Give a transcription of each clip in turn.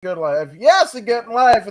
Good life. Yes, a good life.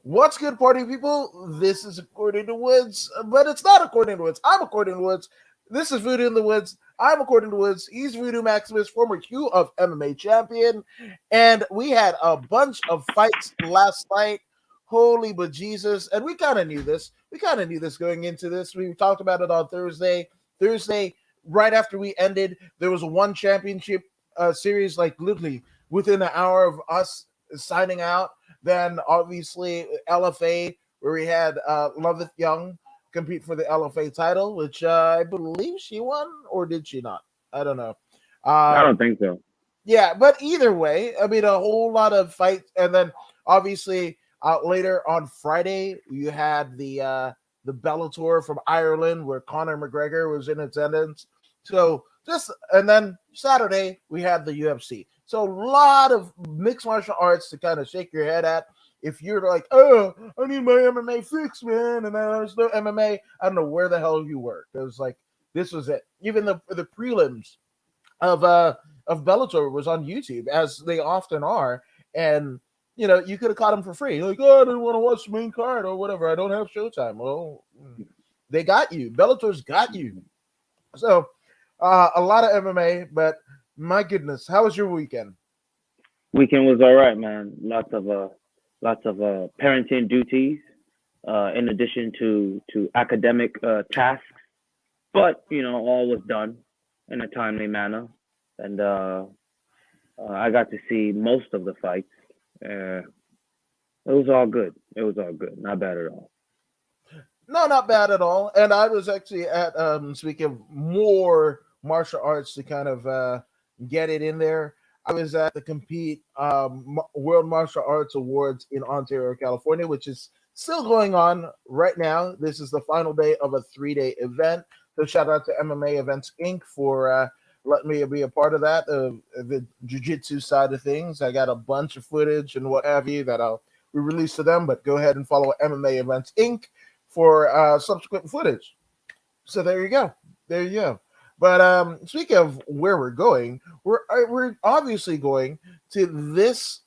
What's good, party people? This is According to Woods, but it's not According to Woods. I'm According to Woods. This is Voodoo in the Woods. I'm According to Woods. He's Voodoo Maximus, former Q of MMA champion. And we had a bunch of fights last night. Holy but Jesus. And we kind of knew this. We kind of knew this going into this. We talked about it on Thursday. Thursday, right after we ended, there was a one championship series, like literally within an hour of us signing out. Then obviously LFA, where we had Loveth Young compete for the LFA title, which I believe she won, or did she not? I don't know. I Uh, don't think so. yeah, but either way, I mean, a whole lot of fights, and then obviously later on Friday you had the Bellator from Ireland, where Conor McGregor was in attendance. So just and then Saturday we had the UFC. So a lot of mixed martial arts to kind of shake your head at. If you're like, oh, I need my MMA fix, man, and there's no MMA, I don't know where the hell you were. Because like this was it. Even the prelims of Bellator was on YouTube, as they often are, and you could have caught them for free. Like, oh, I didn't want to watch the main card or whatever. I don't have Showtime. Well, they got you. Bellator's got you. So a lot of MMA, but my goodness, how was your weekend? Weekend was all right, man. Lots of parenting duties, in addition to academic tasks. But all was done in a timely manner, and I got to see most of the fights. Uh, it was all good. It was all good. Not bad at all. No, not bad at all. And I was actually at speaking of more martial arts to kind of get it in there. I was at the Compete World Martial Arts Awards in Ontario, California, which is still going on right now. This is the final day of a 3-day event. So shout out to MMA Events Inc. for letting me be a part of that, the jiu-jitsu side of things. I got a bunch of footage and what have you that I'll release to them, but go ahead and follow MMA Events Inc. for subsequent footage. So there you go. There you go. But speaking of where we're going, we're obviously going to this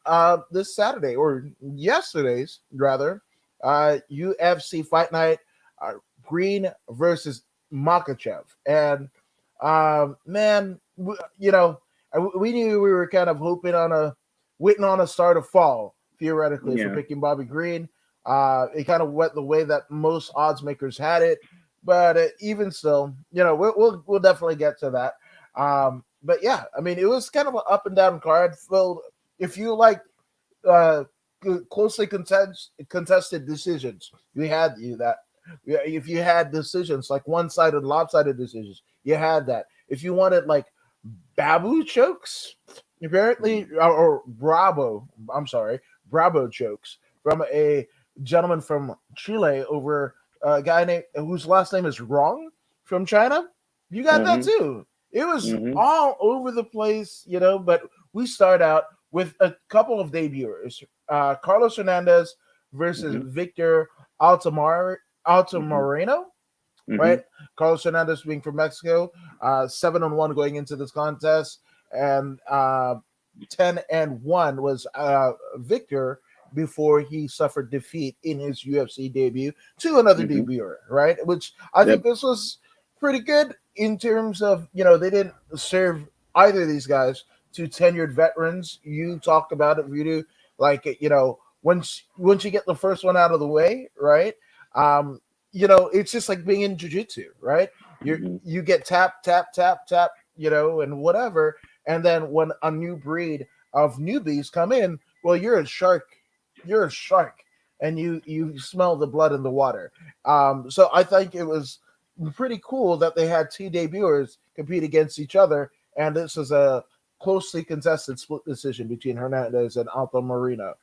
Saturday, or yesterday's rather, UFC Fight Night, uh, Green versus Makhachev, and man, we knew we were kind of hoping on a waiting on a star to fall theoretically for Yeah. picking Bobby Green. It kind of went the way that most odds makers had it, but even still, we'll definitely get to that. But yeah, I mean, it was kind of an up and down card filled. If you like uh, closely contested decisions, we had you that. If you had decisions like one-sided, lopsided decisions, you had that. If you wanted like babu chokes, apparently, or Bravo. I'm sorry, Bravo chokes from a gentleman from Chile over a guy named whose last name is Wrong from China. You got that Mhm. too. It was Mhm. all over the place, but we start out with a couple of debuters. Carlos Hernandez versus Mhm. Victor Altamar Mhm. Altamarino, right? Mhm. Carlos Hernandez being from Mexico, 7-1 going into this contest, and 10-1 was Victor before he suffered defeat in his UFC debut to another Mhm. debuter, right? Which I think Yep. this was pretty good in terms of they didn't serve either of these guys to tenured veterans. You talked about it, Voodoo, like once you get the first one out of the way, right? Um, it's just like being in jujitsu, right? Mhm. You get tap, tap, tap, tap, and whatever. And then when a new breed of newbies come in, well, you're a shark. You're a shark, and you smell the blood in the water. So I think it was pretty cool that they had two debuters compete against each other, and this is a closely contested split decision between Hernandez and Alto Marino.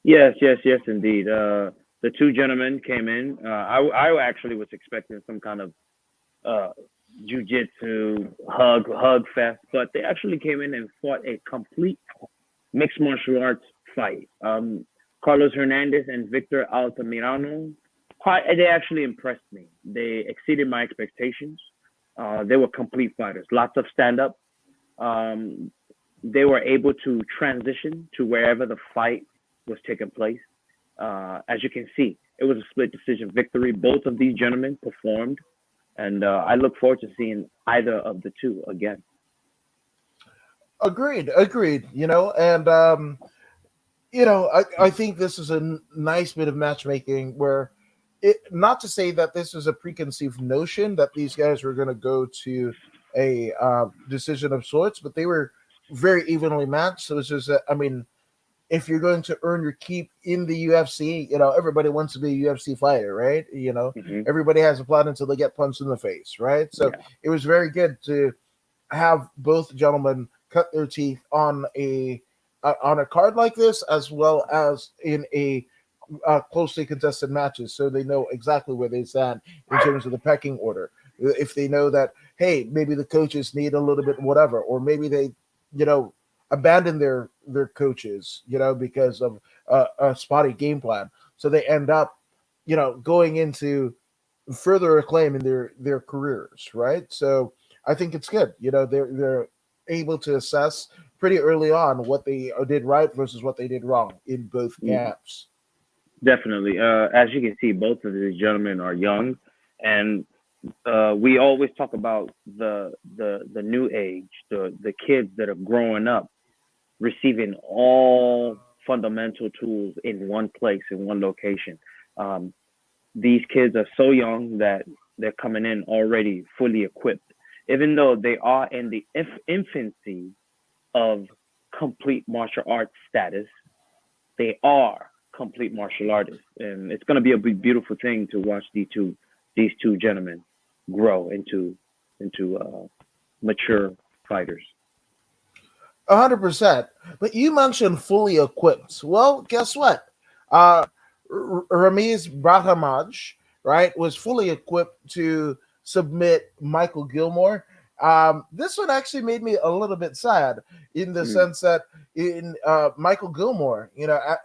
Yes, yes, yes, indeed. The two gentlemen came in. I actually was expecting some kind of uh, jujitsu hug fest, but they actually came in and fought a complete mixed martial arts fight. Carlos Hernandez and Victor Altamirano. They actually impressed me. They exceeded my expectations. They were complete fighters. Lots of stand up. Um, they were able to transition to wherever the fight was taking place. As you can see, it was a split decision victory. Both of these gentlemen performed, and I look forward to seeing either of the two again. Agreed. And I think this is a nice bit of matchmaking where not to say that this is a preconceived notion that these guys were going to go to a decision of sorts, but they were very evenly matched. So it's just, I mean, if you're going to earn your keep in the UFC, everybody wants to be a UFC fighter, right? Hmm. Everybody has a plan until they get punched in the face, right? So Yeah. it was very good to have both gentlemen cut their teeth on a card like this, as well as in a closely contested matches, so they know exactly where they stand in terms of the pecking order. If they know that, hey, maybe the coaches need a little bit whatever, or maybe they, you know, abandon their coaches, because of a spotty game plan, so they end up, going into further acclaim in their careers, right? So I think it's good. They're able to assess pretty early on what they did right versus what they did wrong in both camps. Definitely. As you can see, both of these gentlemen are young, and we always talk about the new age, the kids that are growing up, receiving all fundamental tools in one place, in one location. Um, these kids are so young that they're coming in already fully equipped, even though they are in the infancy of complete martial arts status. They are complete martial artists, and it's going to be a beautiful thing to watch these two gentlemen grow into mature fighters. 100%. But you mentioned fully equipped. Well, guess what? Uh, Ramiz Brahimaj, right, was fully equipped to submit Michael Gilmore. This one actually made me a little bit sad in the Mm, sense that in Michael Gilmore,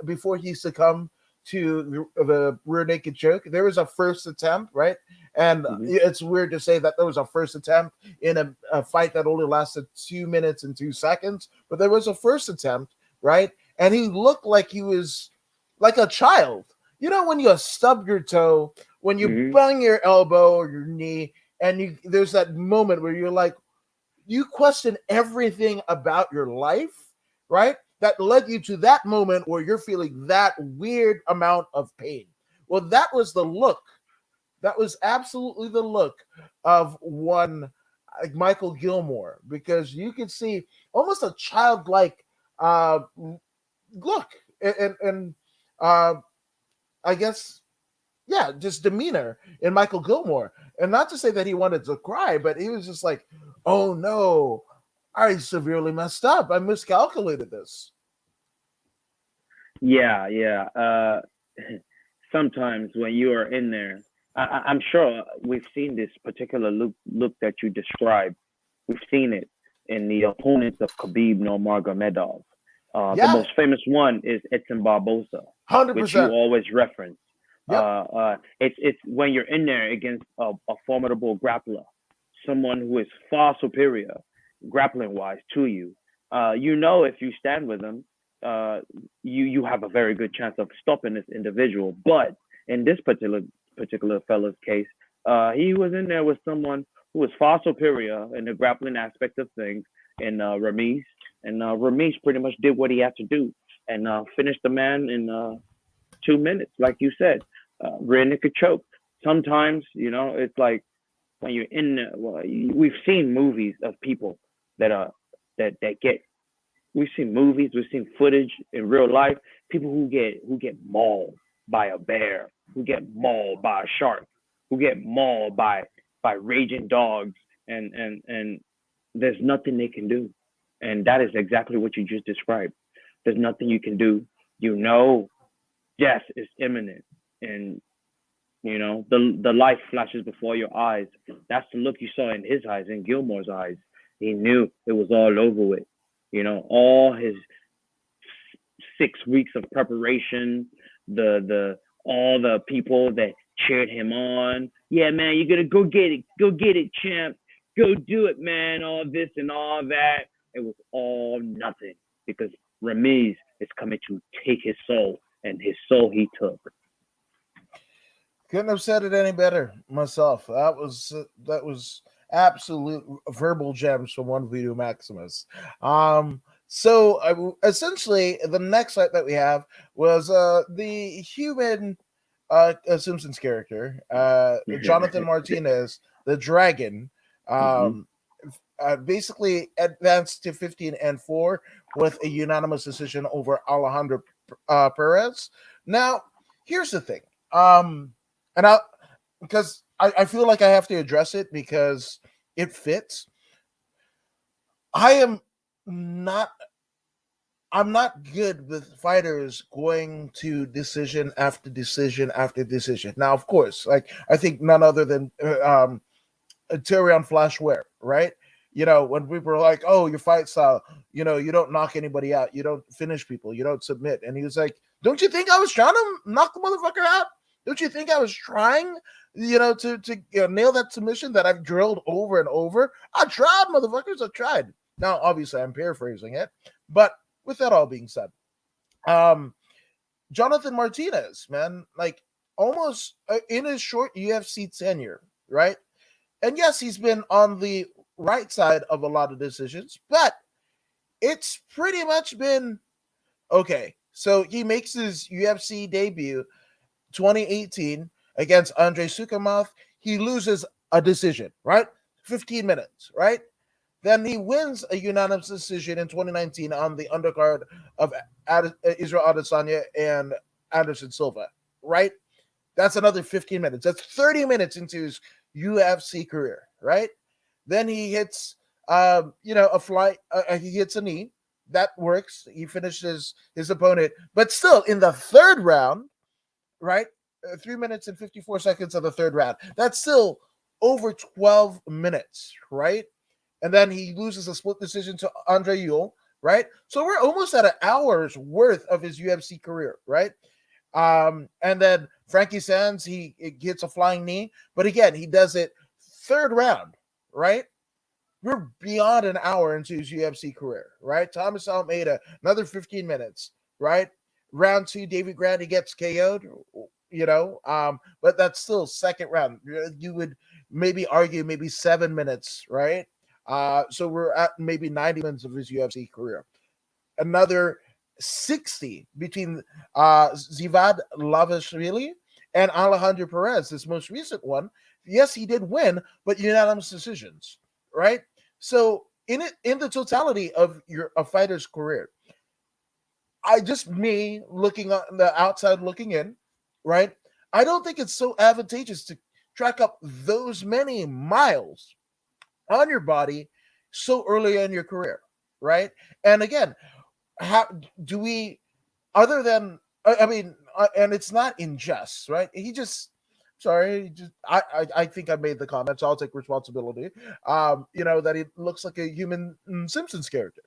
before he succumbed to the rear naked choke, there was a first attempt, right? And hmm. it's weird to say that there was a first attempt in a fight that only lasted 2 minutes and 2 seconds, but there was a first attempt, right? And he looked like he was like a child. When you stub your toe, when you Hmm. bang your elbow or your knee, and there's that moment where you're like, you question everything about your life, right? That led you to that moment where you're feeling that weird amount of pain. Well, that was the look. That was absolutely the look of one like Michael Gilmore, because you could see almost a childlike look and uh, I guess, yeah, just demeanor in Michael Gilmore. And not to say that he wanted to cry, but he was just like, oh no, I severely messed up. I miscalculated this. Yeah, yeah. Sometimes when you are in there, I'm sure we've seen this particular look that you described. We've seen it in the opponents of Khabib Nurmagomedov. The Yeah, most famous one is Edson Barboza, which you 100%. always reference. Yep. It's when you're in there against a formidable grappler, someone who is far superior grappling wise to you. If you stand with them, uh, you have a very good chance of stopping this individual. But in this particular fella's case, he was in there with someone who was far superior in the grappling aspect of things, in Ramis, and Ramis pretty much did what he had to do and finished the man in 2 minutes, like you said. Rear naked choke. Sometimes, it's like when you're in. Well, we've seen movies of people that are that get. We've seen movies. We've seen footage in real life. People who get mauled by a bear, who get mauled by a shark, who get mauled by raging dogs, and there's nothing they can do. And that is exactly what you just described. There's nothing you can do. You know death is imminent, and the life flashes before your eyes. That's the look you saw in his eyes, in Gilmore's eyes. He knew it was all over with. All his 6 weeks of preparation, the all the people that cheered him on. Yeah, man, you're gonna go get it, champ. Go do it, man. All this and all that. It was all nothing because Ramiz is coming to take his soul, and his soul he took. Couldn't have said it any better myself. That was absolute verbal gems from One Voodoo Maximus. Essentially, the next fight that we have was the human Simpsons character, Jonathan Martinez, the Dragon. Mm-hmm. Um, Basically advanced to 15-4 with a unanimous decision over Alejandro Perez. Now, here's the thing. And I feel like I have to address it because it fits. I am not I'm not good with fighters going to decision after decision after decision. Now, of course, like I think none other than Tyrion Flash Ware, right? When people are like, "Oh, your fight style, you don't knock anybody out, you don't finish people, you don't submit," and he was like, "Don't you think I was trying to knock the motherfucker out? Don't you think I was trying, to nail that submission that I've drilled over and over? I tried, motherfuckers, I tried." Now, obviously, I'm paraphrasing it, but with that all being said, um, Jonathan Martinez, man, like almost in his short UFC tenure, right? And yes, he's been on the right side of a lot of decisions, but it's pretty much been okay. So he makes his UFC debut 2018 against Andrei Sukamov. He loses a decision, right? 15 minutes, right? Then he wins a unanimous decision in 2019 on the undercard of Israel Adesanya and Anderson Silva, right? That's another 15 minutes. That's 30 minutes into his UFC career, right? Then he hits, a flight. He hits a knee. That works. He finishes his opponent, but still in the third round, right? 3 minutes and 54 seconds of the third round. That's still over 12 minutes, right? And then he loses a split decision to Andre Ewell, right? So we're almost at an hour's worth of his UFC career, right? And then Frankie Sands, he gets a flying knee, but again, he does it third round, right? We're beyond an hour into his UFC career, right? Thomas Almeida, another 15 minutes, right? Round two, David Grant, he gets KO'd, but that's still second round. You would maybe argue maybe 7 minutes, right? So we're at maybe 90 minutes of his UFC career. Another 60 between Zivad Lavashvili and Alejandro Perez, this most recent one. Yes, he did win, but unanimous decisions, right? So in the totality of a fighter's career, me looking on the outside looking in, right? I don't think it's so advantageous to track up those many miles on your body so early in your career, right? And again, how do we, other than I mean, and it's not unjust, right? I think I made the comments. I'll take responsibility. That he looks like a human Simpsons character.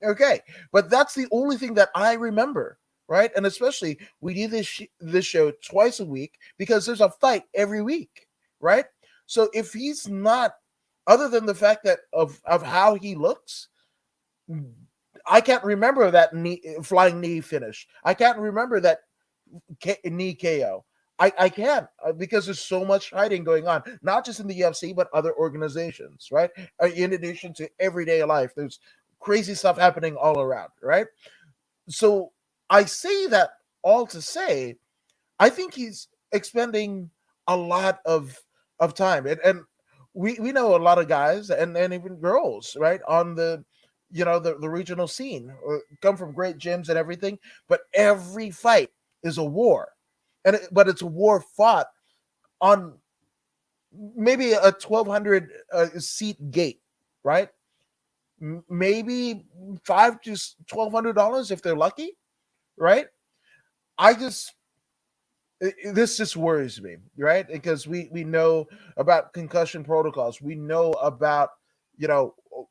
Okay, but that's the only thing that I remember, right? And especially we do this show twice a week because there's a fight every week, right? So if he's not, other than the fact that of how he looks, I can't remember that flying knee finish. I can't remember that knee KO. I can't because there's so much fighting going on, not just in the UFC, but other organizations, right? In addition to everyday life, there's crazy stuff happening all around, right? So I say that all to say, I think he's expending a lot of time, and we know a lot of guys and even girls, right, on the regional scene come from great gyms and everything, but every fight is a war, but it's a war fought on maybe a 1,200 seat gate, right? Maybe $500 to $1,200 if they're lucky, right? I just this just worries me, right? Because we know about concussion protocols. We know about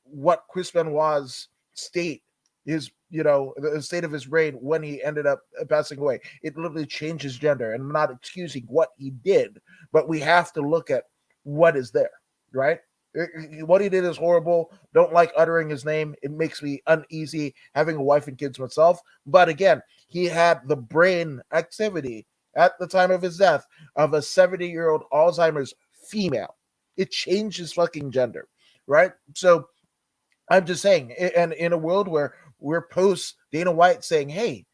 what Chris Benoit's state is the state of his brain when he ended up passing away. It literally changed his gender. And I'm not excusing what he did, but we have to look at what is there, right? What he did is horrible. Don't like uttering his name. It makes me uneasy having a wife and kids myself. But again, he had the brain activity at the time of his death of a 70-year-old Alzheimer's female. It changed his fucking gender, right? So I'm just saying, and in a world where we're post Dana White saying, hey,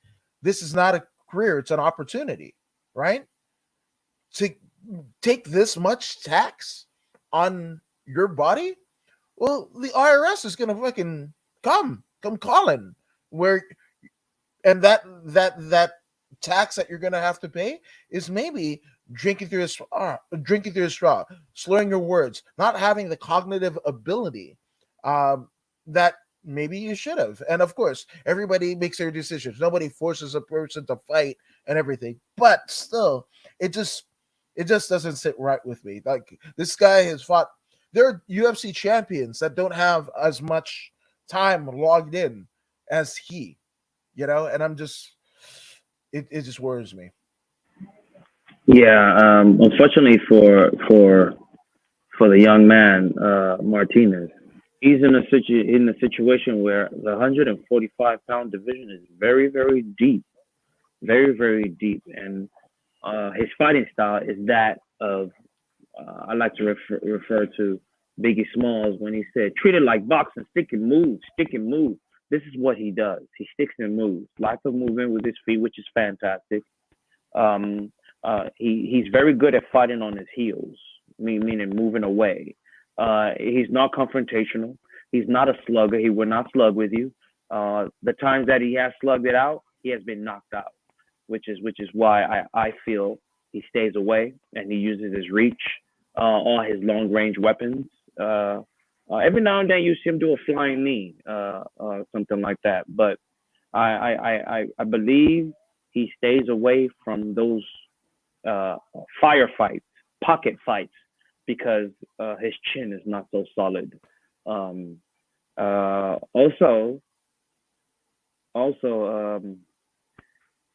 this is not a career, it's an opportunity, right? To take this much tax on your body, well, the IRS is gonna fucking come calling. Where and that tax that you're gonna have to pay is maybe drinking through a straw, slurring your words, not having the cognitive ability that maybe you should have. And of course, everybody makes their decisions. Nobody forces a person to fight and everything, but still, it just it just doesn't sit right with me. Like this guy has fought. There are UFC champions that don't have as much time logged in as and I'm just it just worries me. Yeah, unfortunately for the young man Martinez, he's in a situation where the 145-pound division is very deep, very deep, and his fighting style is that of I like to refer to Biggie Smalls when he said, "Treat it like boxing, stick and move." This is what he does. He sticks and moves. Lots of movement with his feet, which is fantastic. He's very good at fighting on his heels, meaning moving away. He's not confrontational. He's not a slugger. He will not slug with you. The times that he has slugged it out, he has been knocked out, which is why I feel he stays away and he uses his reach, all his long range weapons. Every now and then you see him do a flying knee, something like that. But I believe he stays away from those firefights, pocket fights, because his chin is not so solid. Um, also,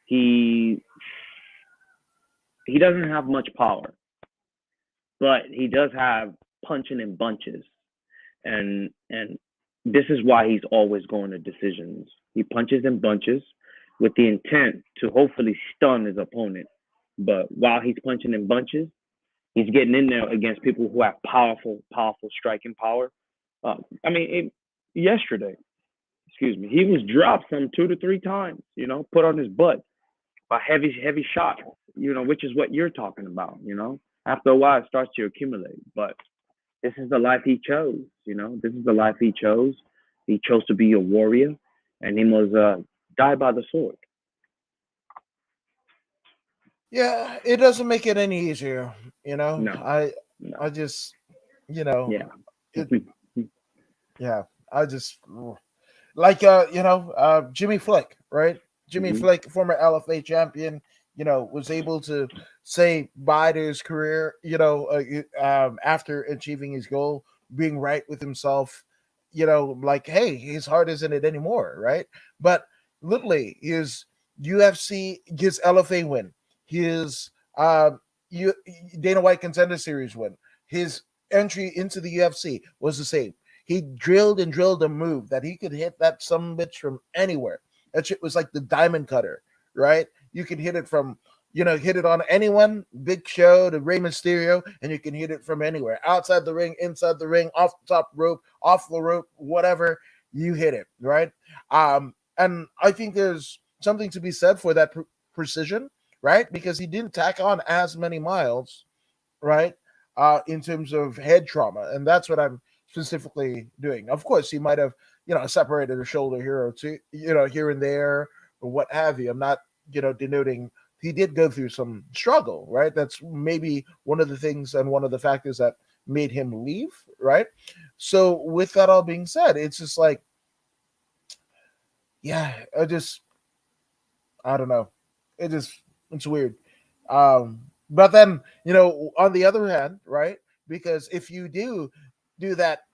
he he doesn't have much power, but he does have punching in bunches, and this is why he's always going to decisions. He punches in bunches with the intent to hopefully stun his opponent. But while he's punching in bunches, he's getting in there against people who have powerful striking power. I mean, yesterday, excuse me, he was dropped some 2 to 3 times. Put on his butt by heavy shots. Which is what you're talking about. After a while, it starts to accumulate. But this is the life he chose. This is the life he chose. He chose to be a warrior, and he must die by the sword. Yeah, it doesn't make it any easier. No, I no, just you know yeah. it. Yeah, I just like Jimmy Flick, right? Jimmy Hmm. Flick, former LFA champion, was able to say bye to his career, after achieving his goal, being right with himself, like, hey, his heart isn't it anymore, right? But literally, his LFA win, his you Dana White Contender Series win, his entry into the UFC was the same. He drilled and drilled a move that he could hit that some bitch from anywhere. That shit was like the diamond cutter, right? You can hit it from, hit it on anyone, Big Show to Rey Mysterio, and you can hit it from anywhere. Outside the ring, inside the ring, off the top rope, off the rope, whatever, you hit it, right? And I think there's something to be said for that precision, right? Because he didn't tack on as many miles, right? In terms of head trauma, and that's what I'm specifically doing. Of course, he might have, separated a shoulder here or two, here and there, or what have you. I'm not, denoting he did go through some struggle, right? That's maybe one of the things and one of the factors that made him leave, right? So, with that all being said, it's just like, yeah, I don't know. It's weird. But then, on the other hand, right? Because if you do that,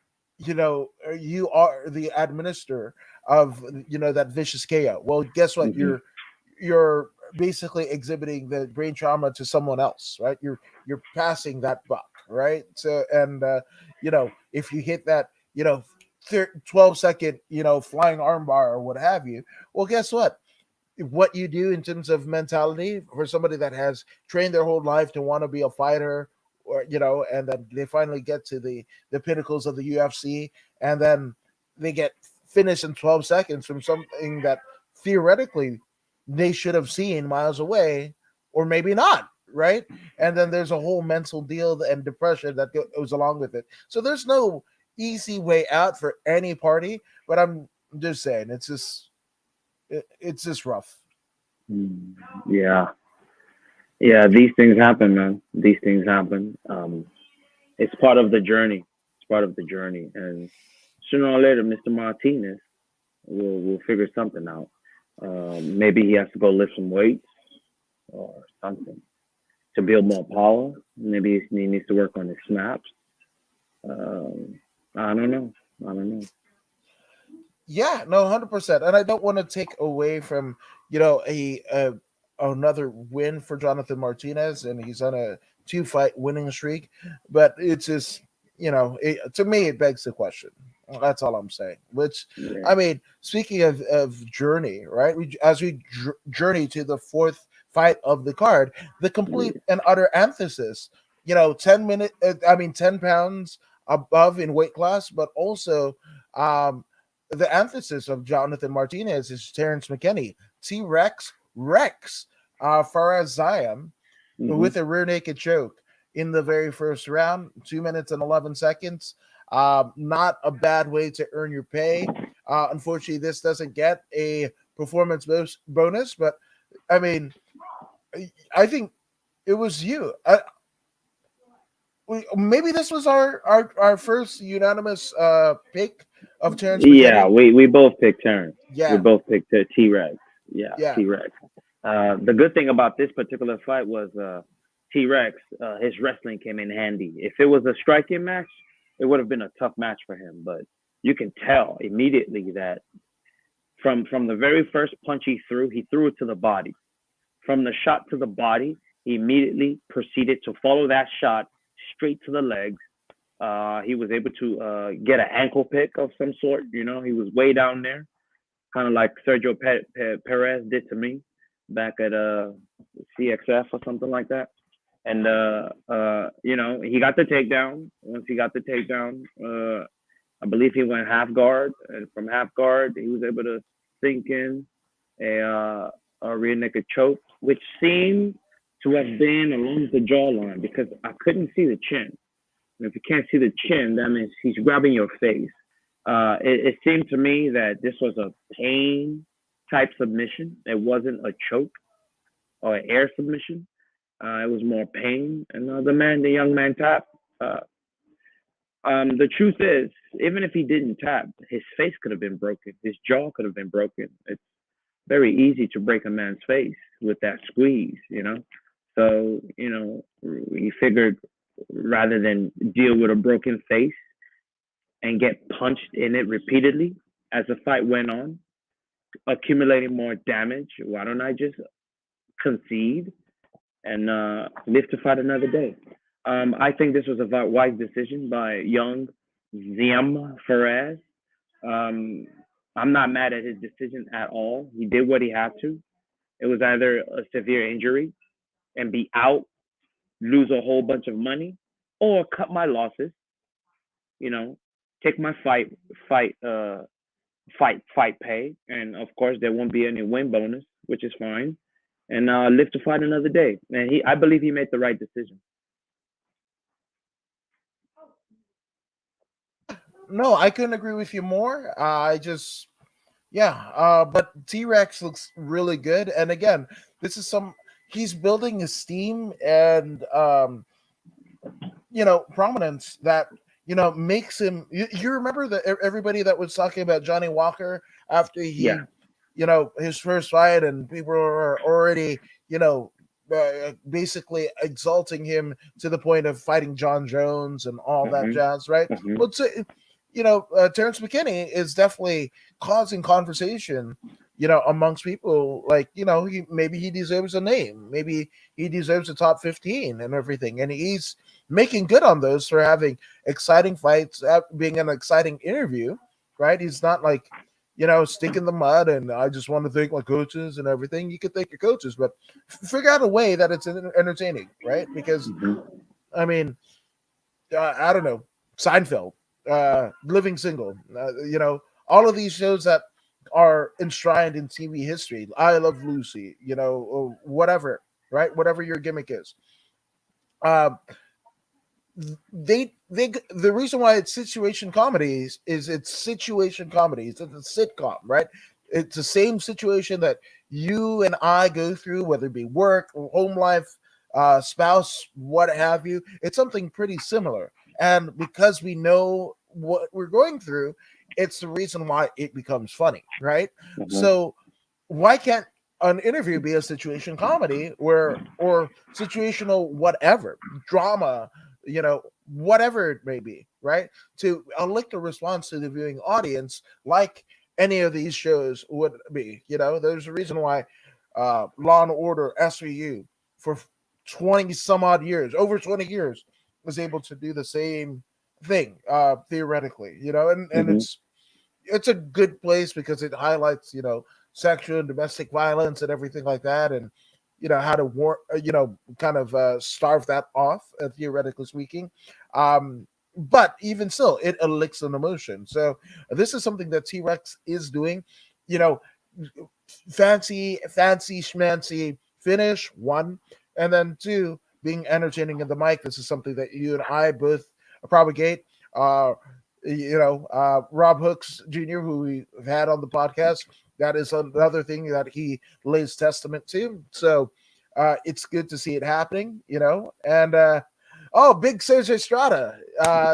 you are the administrator of that vicious KO. Well, guess what? Hmm. You're basically exhibiting the brain trauma to someone else, right? You're passing that buck, right? So, and if you hit that, 12-second, flying armbar or what have you, well, guess what you do in terms of mentality for somebody that has trained their whole life to want to be a fighter, or and then they finally get to the pinnacles of the UFC, and then they get finished in 12 seconds from something that theoretically they should have seen miles away, or maybe not, right? And then there's a whole mental deal and depression that goes along with it. So there's no easy way out for any party, but I'm just saying it's just rough. Yeah, yeah. These things happen, man. These things happen. It's part of the journey. It's part of the journey, and sooner or later, Mr. Martinez will figure something out. Maybe he has to go lift some weights or something to build more power. Maybe he needs to work on his snaps. I don't know. I don't know. Yeah, no, 100%. And I don't want to take away from a another win for Jonathan Martinez, and he's on a two-fight winning streak. But it's just to me, it begs the question. That's all I'm saying. Which, Yeah. I mean, speaking of journey, right? As we journey to the fourth fight of the card, the complete Yeah. and utter antithesis. 10 minute. I mean, 10 pounds above in weight class, but also um, the emphasis of Jonathan Martinez is Terrence McKinney, T Rex, Faraz Zion Hmm. with a rear naked choke in the very first round, 2 minutes and 11 seconds. Not a bad way to earn your pay. Unfortunately, this doesn't get a performance bonus, but I mean, I think it was you. Maybe this was our first unanimous pick of Terrence Yeah, McKinney. we both picked Terrence. We Yeah, both picked T Rex. Yeah, yeah. T Rex. The good thing about this particular fight was T Rex. His wrestling came in handy. If it was a striking match, it would have been a tough match for him. But you can tell immediately that from the very first punch he threw it to the body. From the shot to the body, he immediately proceeded to follow that shot straight to the legs. He was able to get an ankle pick of some sort. He was way down there, kind of like Sergio Perez did to me back at CXF or something like that. And he got the takedown. Once he got the takedown, I believe he went half guard, and from half guard, he was able to sink in a rear naked choke, which seemed to have been along the jawline because I couldn't see the chin. And if you can't see the chin, that means he's grabbing your face. It seemed to me that this was a pain type submission. It wasn't a choke or an air submission. It was more pain. And the young man tapped. The truth is, even if he didn't tap, his face could have been broken. His jaw could have been broken. It's very easy to break a man's face with that squeeze. So, he figured rather than deal with a broken face and get punched in it repeatedly as the fight went on, accumulating more damage, why don't I just concede and live to fight another day? I think this was a wise decision by young Ziem Faraz. Um, I'm not mad at his decision at all. He did what he had to. It was either a severe injury and be out, lose a whole bunch of money, or cut my losses. You know, take my fight pay, and of course there won't be any win bonus, which is fine, and live to fight another day. And I believe he made the right decision. No, I couldn't agree with you more. I just, yeah, but T Rex looks really good. And again, this is he's building his steam and, prominence that, makes him. You remember that everybody that was talking about Johnny Walker after Yeah. his first fight, and people were already, basically exalting him to the point of fighting John Jones and all that Hmm. jazz, right? Hmm. Well, Terrence McKinney is definitely causing conversation, amongst people. Like, maybe he deserves a name. Maybe he deserves a top 15 and everything. And he's making good on those for having exciting fights, being an exciting interview, right? He's not like, stick in the mud and I just want to thank my coaches and everything. You could thank your coaches, but figure out a way that it's entertaining, right? Because, I mean, I don't know, Seinfeld, Living Single, all of these shows that are enshrined in TV history. I Love Lucy, or whatever, right? Whatever your gimmick is. Uh, they the reason why it's situation comedies is it's situation comedies. It's a sitcom, right? It's the same situation that you and I go through, whether it be work, home life, spouse, what have you. It's something pretty similar, and because we know what we're going through, it's the reason why it becomes funny, right? So why can't an interview be a situation comedy or situational whatever drama, whatever it may be, right? To elicit a response to the viewing audience like any of these shows would be. There's a reason why Law and Order SVU for 20 some odd years, over 20 years, was able to do the same thing, theoretically, and it's a good place because it highlights, sexual and domestic violence and everything like that, and how to kind of starve that off, theoretically speaking. But even still, it elicits an emotion. So this is something that T-Rex is doing. You know, fancy schmancy finish, one, and then two, being entertaining in the mic. This is something that you and I both propagate. Rob Hooks Jr., who we've had on the podcast, that is another thing that he lays testament to. So it's good to see it happening, And Big Sergio Estrada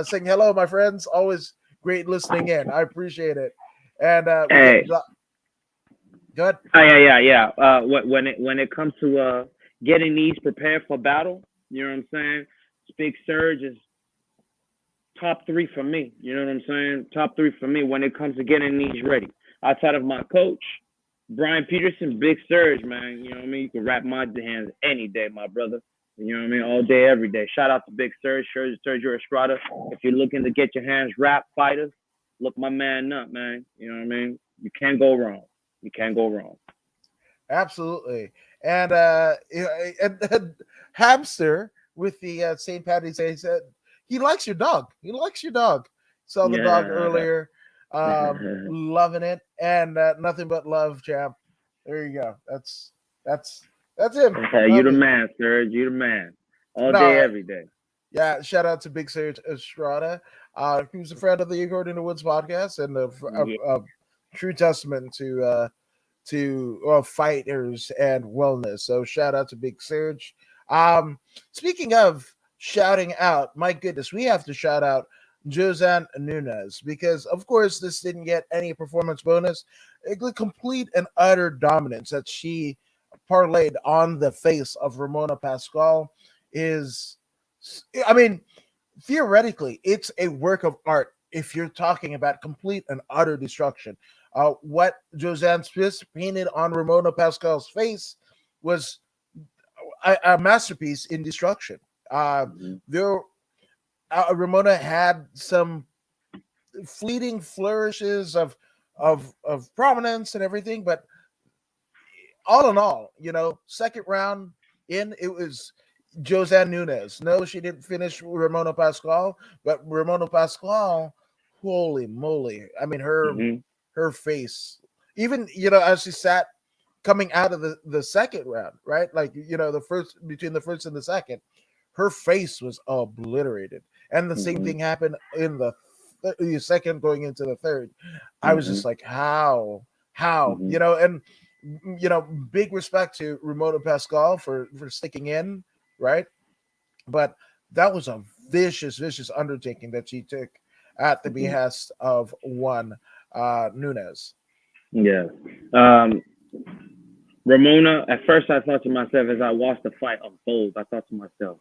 saying hello, my friends. Always great listening in. I appreciate it. And Hey, good. yeah. When it comes to getting these prepared for battle, you know what I'm saying? Big Surge is top 3 for me. You know what I'm saying? Top 3 for me when it comes to getting these ready. Outside of my coach, Brian Peterson, Big Surge, man. You know what I mean? You can wrap my hands any day, my brother. You know what I mean? All day, every day. Shout out to Big Surge, Sergio Estrada. If you're looking to get your hands wrapped, fighters, look my man up, man. You know what I mean? You can't go wrong. You can't go wrong. Absolutely. And Hamster with the St. Patty's Day said he likes your dog. He likes your dog. Saw the dog earlier. Loving it. And nothing but love, champ. There you go. That's him. You the man, Serge. You the man. All day, every day. Yeah, shout out to Big Serge Estrada. Who's a friend of the According to Woods podcast and a true testament to fighters and wellness. So shout out to Big Serge. Speaking of shouting out, my goodness, we have to shout out Josanne Nunes because, of course, this didn't get any performance bonus. A complete and utter dominance that she parlayed on the face of Ramona Pascal is, I mean, theoretically, it's a work of art if you're talking about complete and utter destruction. What Josanne Smith painted on Ramona Pascal's face was a masterpiece in destruction. Ramona had some fleeting flourishes of prominence and everything, but all in all, second round in, it was Josanne Nunes. No, she didn't finish Ramona Pascal, but Ramona Pascal, holy moly! I mean, her face, even as she sat coming out of the second round, right? Like the first, between the first and the second, her face was obliterated, and the same thing happened in the second going into the third. I was just like, how, and big respect to Ramona Pascal for sticking in, right? But that was a vicious undertaking that she took at the behest of one Nunes. Yeah. Ramona, at first I thought to myself as I watched the fight unfold, I thought to myself,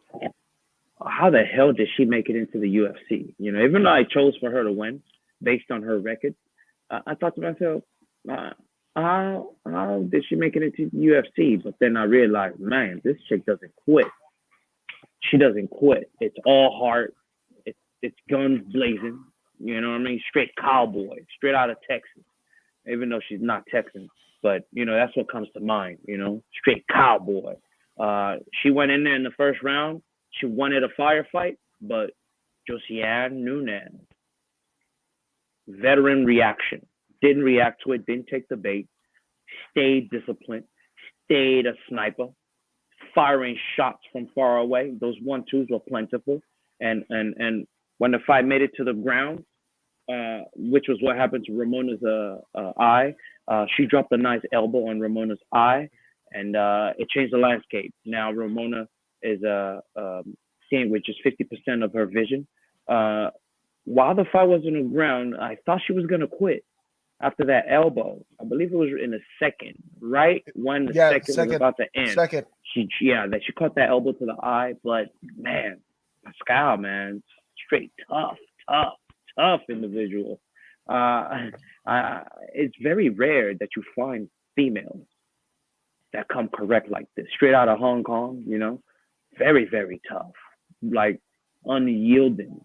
how the hell did she make it into the UFC? Even though I chose for her to win, based on her record. I thought to myself, uh, how did she make it into the UFC? But then I realized, man, this chick doesn't quit. She doesn't quit. It's all heart. It's guns blazing. You know what I mean? Straight cowboy, straight out of Texas. Even though she's not Texan, but that's what comes to mind. Straight cowboy. She went in there in the first round. She wanted a firefight, but Josiane Nunes, veteran reaction, didn't react to it, didn't take the bait, stayed disciplined, stayed a sniper, firing shots from far away. Those 1-2s were plentiful, and when the fight made it to the ground, which was what happened to Ramona's eye, she dropped a nice elbow on Ramona's eye, and it changed the landscape. Now Ramona is seeing with just 50% of her vision. While the fight was on the ground, I thought she was gonna quit after that elbow. I believe it was in the second, right when the second was about to end. She caught that elbow to the eye, but man, Pascal, man, straight tough individual. It's very rare that you find females that come correct like this, straight out of Hong Kong. Very, very tough, like unyielding,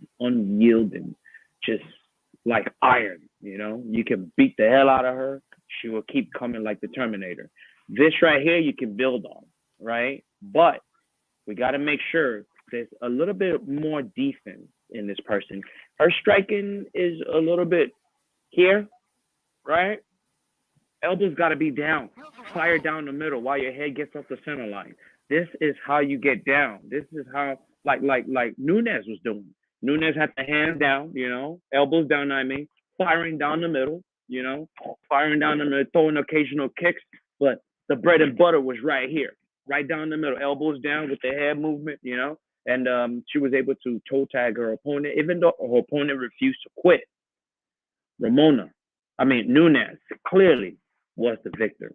just like iron. You can beat the hell out of her. She will keep coming like the Terminator. This right here, you can build on, right? But we got to make sure there's a little bit more defense in this person. Her striking is a little bit here, right? Elbows got to be down. Fire down the middle while your head gets off the center line. This is how you get down. This is how, like Nunes was doing. Nunes had the hands down, elbows down, firing down the middle, firing down the middle, throwing occasional kicks. But the bread and butter was right here, right down the middle, elbows down with the head movement, and she was able to toe tag her opponent, even though her opponent refused to quit. Nunes clearly was the victor.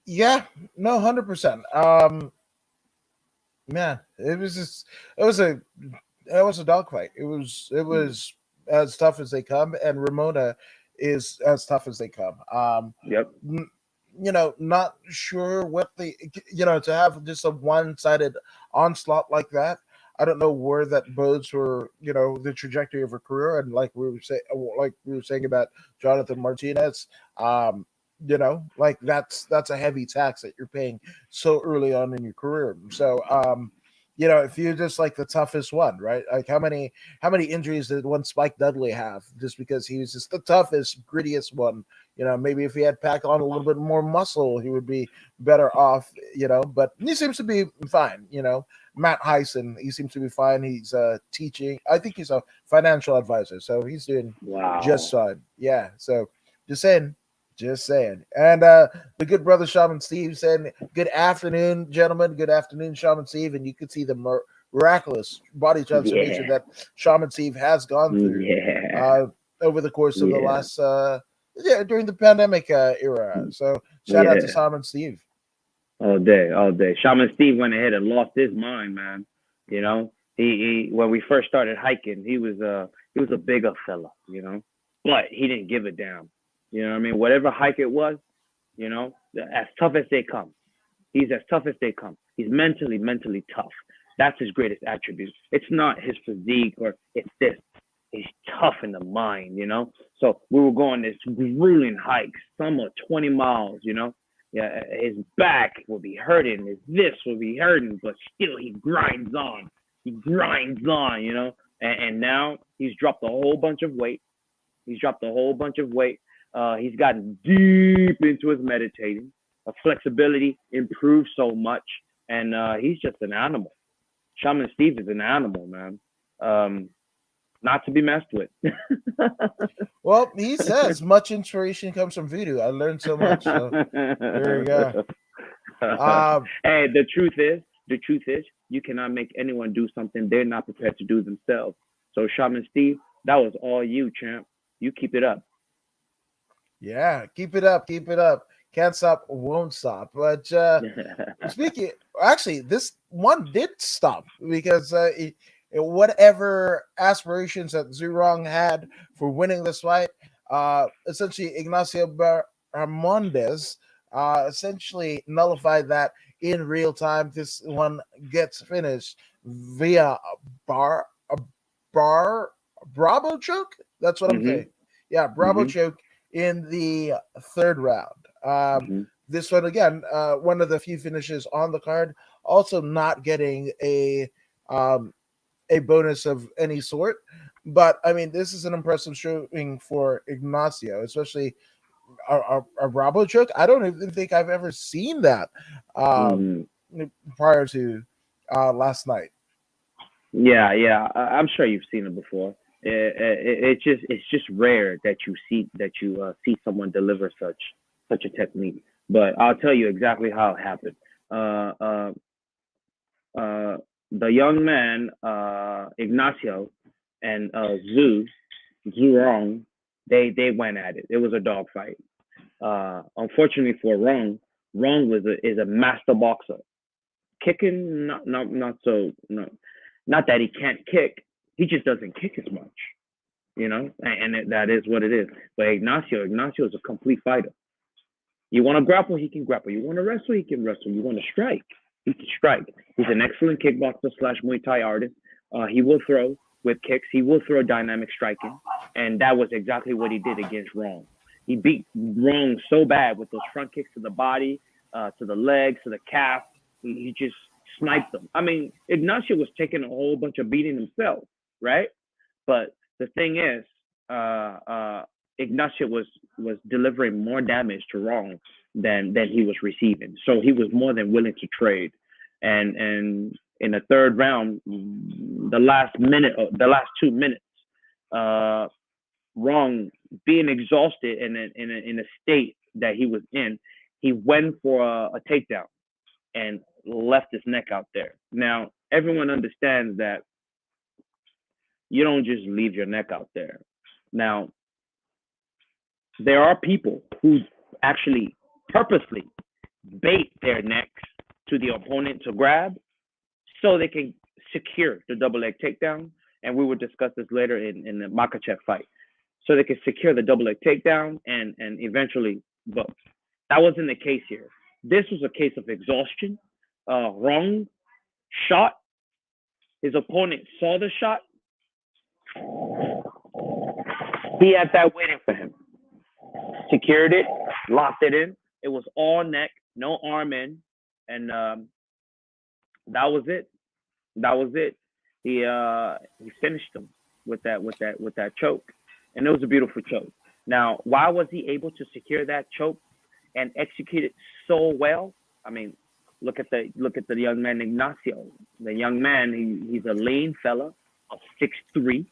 Yeah, no, 100%. Man, it was a dogfight. It was as tough as they come, and Ramona is as tough as they come. Yep. Not sure what to have just a one-sided onslaught like that. I don't know where that bodes for the trajectory of her career, and like we were saying about Jonathan Martinez. That's a heavy tax that you're paying so early on in your career. So if you're just like the toughest one, right? Like how many injuries did one Spike Dudley have just because he was just the toughest, grittiest one? Maybe if he had packed on a little bit more muscle, he would be better off, but he seems to be fine. Matt Heisen, he seems to be fine. He's teaching. I think he's a financial advisor, so he's doing just fine. Yeah. So just saying. And the good brother Shaman Steve saying, good afternoon, gentlemen. Good afternoon, Shaman Steve. And you could see the miraculous body transformation that Shaman Steve has gone through over the course of the last during the pandemic era. So shout out to Shaman Steve. All day. Shaman Steve went ahead and lost his mind, man. He when we first started hiking, he was a bigger fella, but he didn't give a damn. Whatever hike it was, as tough as they come. He's as tough as they come. He's mentally tough. That's his greatest attribute. It's not his physique or it's this. He's tough in the mind, So we were going this grueling hikes, some are 20 miles, his back will be hurting, his this will be hurting, but still he grinds on. And now he's dropped a whole bunch of weight. He's gotten deep into his meditating. Flexibility improved so much, and he's just an animal. Shaman Steve is an animal, man. Not to be messed with. Well, he says much inspiration comes from voodoo. I learned so much. So there you go. Hey, the truth is, you cannot make anyone do something they're not prepared to do themselves. So Shaman Steve, that was all you, champ. You keep it up. Yeah, keep it up. Can't stop, won't stop. But speaking, actually, this one did stop because whatever aspirations that Zurong had for winning this fight, essentially Hernandez essentially nullified that in real time. This one gets finished via bar a bar Bravo choke. That's what I'm Mhm. saying. Yeah, Bravo Mhm. choke in the third round. Mhm. This one again, one of the few finishes on the card. Also, not getting um, a bonus of any sort. But I mean, this is an impressive showing for Ignacio, especially a Bravo choke. I don't even think I've ever seen that um, Mhm. prior to last night. Yeah, yeah. I'm sure you've seen it before. It's just rare that you see someone deliver such a technique. But I'll tell you exactly how it happened. Uh, uh, the young man Ignacio and Zurong, they went at it. It was a dogfight. Unfortunately for Rong is a master boxer. Kicking, not so, not that he can't kick. He just doesn't kick as much, that is what it is. But Ignacio is a complete fighter. You want to grapple, he can grapple. You want to wrestle, he can wrestle. You want to strike, he can strike. He's an excellent kickboxer slash Muay Thai artist. He will throw with kicks. He will throw dynamic striking, and that was exactly what he did against Wrong. He beat Wrong so bad with those front kicks to the body, to the legs, to the calf. He just sniped them. I mean, Ignacio was taking a whole bunch of beating himself, right? But the thing is, Ignacio was delivering more damage to Wrong than he was receiving. So he was more than willing to trade. And in the third round, the last 2 minutes, uh, Wrong being exhausted and in a state that he was in, he went for a takedown and left his neck out there. Now everyone understands that you don't just leave your neck out there. Now, there are people who actually purposely bait their necks to the opponent to grab so they can secure the double leg takedown. And we will discuss this later in the Makhachev fight. So they can secure the double leg takedown and eventually, but that wasn't the case here. This was a case of exhaustion. Wrong shot. His opponent saw the shot. He had that waiting for him. Secured it, locked it in. It was all neck, no arm in, and that was it. That was it. He finished him with that choke, and it was a beautiful choke. Now, why was he able to secure that choke and execute it so well? I mean, look at the young man Ignacio. The young man, he's a lean fella of 6'3",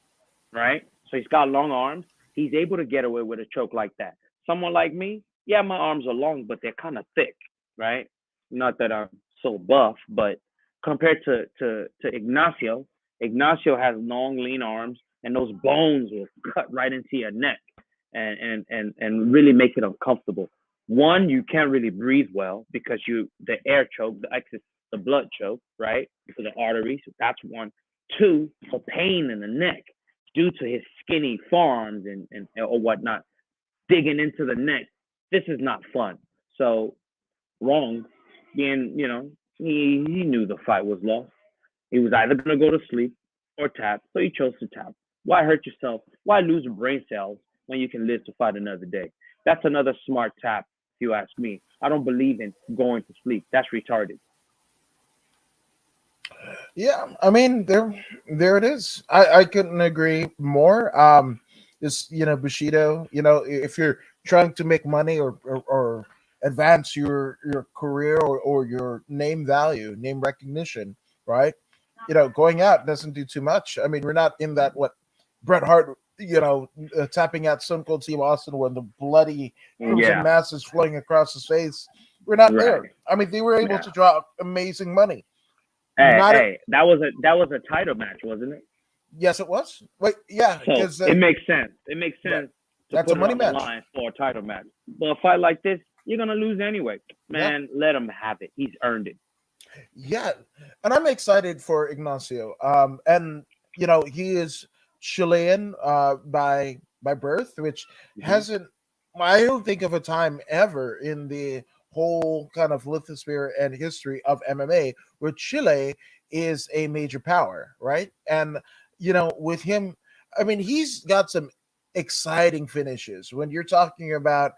right? So he's got long arms. He's able to get away with a choke like that. Someone like me, yeah, my arms are long, but they're kind of thick, right? Not that I'm so buff, but compared to Ignacio, Ignacio has long, lean arms, and those bones will cut right into your neck and really make it uncomfortable. One, you can't really breathe well because the air choke, the excess, the blood choke, right? Because of the arteries. That's one. Two, the pain in the neck due to his skinny forearms and or whatnot, digging into the neck. This is not fun. So Wrong, being he knew the fight was lost. He was either gonna go to sleep or tap, so he chose to tap. Why hurt yourself? Why lose brain cells when you can live to fight another day? That's another smart tap, if you ask me. I don't believe in going to sleep. That's retarded. Yeah, I mean there it is. I couldn't agree more. This Bushido. If you're trying to make money or advance your career or your name value, name recognition, right? Going out doesn't do too much. I mean, we're not in that what Bret Hart, tapping out Stone Cold Steve Austin when the bloody crimson Yeah, mass is flowing across his face. We're not right. there. I mean, they were able Yeah. to draw amazing money. Hey, Not hey, that was a title match, wasn't it? Yes, it was. Wait, yeah, So because it makes sense. It makes right, sense to that's a put it money on the match. line for a title match. But a fight like this, you're gonna lose anyway. Yeah, Man, let him have it. He's earned it. yeah, and I'm excited for Ignacio. And he is Chilean by birth, which Hmm. hasn't. I don't think of a time ever in the whole kind of lithosphere and history of MMA where Chile is a major power, right? And with him, I mean, he's got some exciting finishes. When you're talking about,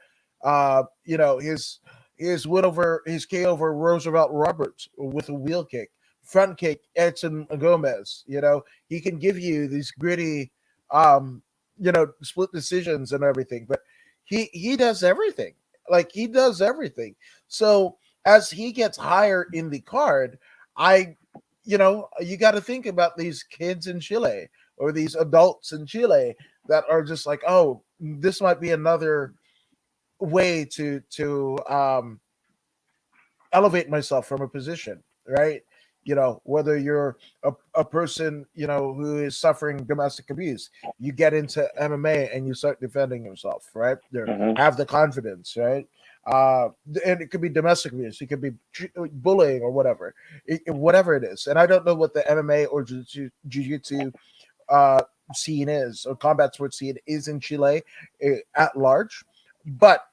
his win over his KO over Roosevelt Roberts with a wheel kick, front kick Edson Gomez. He can give you these gritty, split decisions and everything, but he does everything. Like he does everything. So as he gets higher in the card, I, you got to think about these kids in Chile or these adults in Chile that are just like, oh, this might be another way to elevate myself from a position, right? Whether you're a person, who is suffering domestic abuse, you get into MMA and you start defending yourself, right? You Hmm. have the confidence, right? And it could be domestic abuse, it could be bullying or whatever, whatever it is. And I don't know what the MMA or jiu-jitsu uh, scene is, or combat sports scene is in Chile at large, but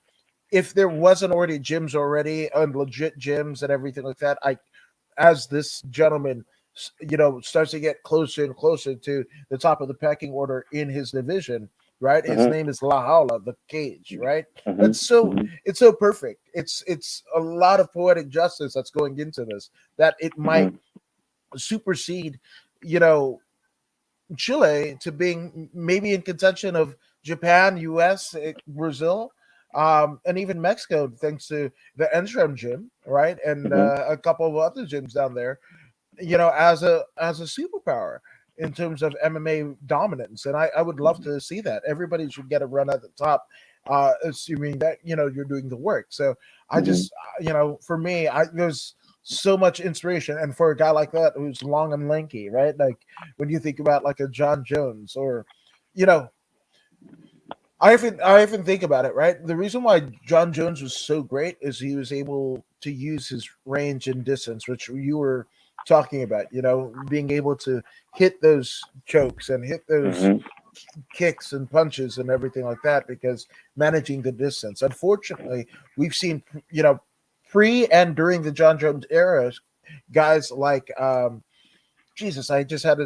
if there wasn't already gyms already and legit gyms and everything like that, as this gentleman, starts to get closer and closer to the top of the pecking order in his division, right? His Hmm. name is La Jaula, the cage, right? Hmm. It's so perfect. It's a lot of poetic justice that's going into this, that it might Hmm. supersede, you know, Chile to being maybe in contention of Japan, U.S., Brazil, and even Mexico, thanks to the Enstrom gym, right, and Hmm. a couple of other gyms down there. As a superpower in terms of MMA dominance, and I would love to see that. Everybody should get a run at the top, assuming that you're doing the work. So I Hmm. just for me, there's so much inspiration, and for a guy like that who's long and lanky, right? Like when you think about like a John Jones, or you know, I even think about it, right? The reason why John Jones was so great is he was able to use his range and distance, which you were talking about. Being able to hit those chokes and hit those Hmm. kicks and punches and everything like that, because managing the distance. Unfortunately, we've seen pre and during the John Jones era, guys like Jesus. I just had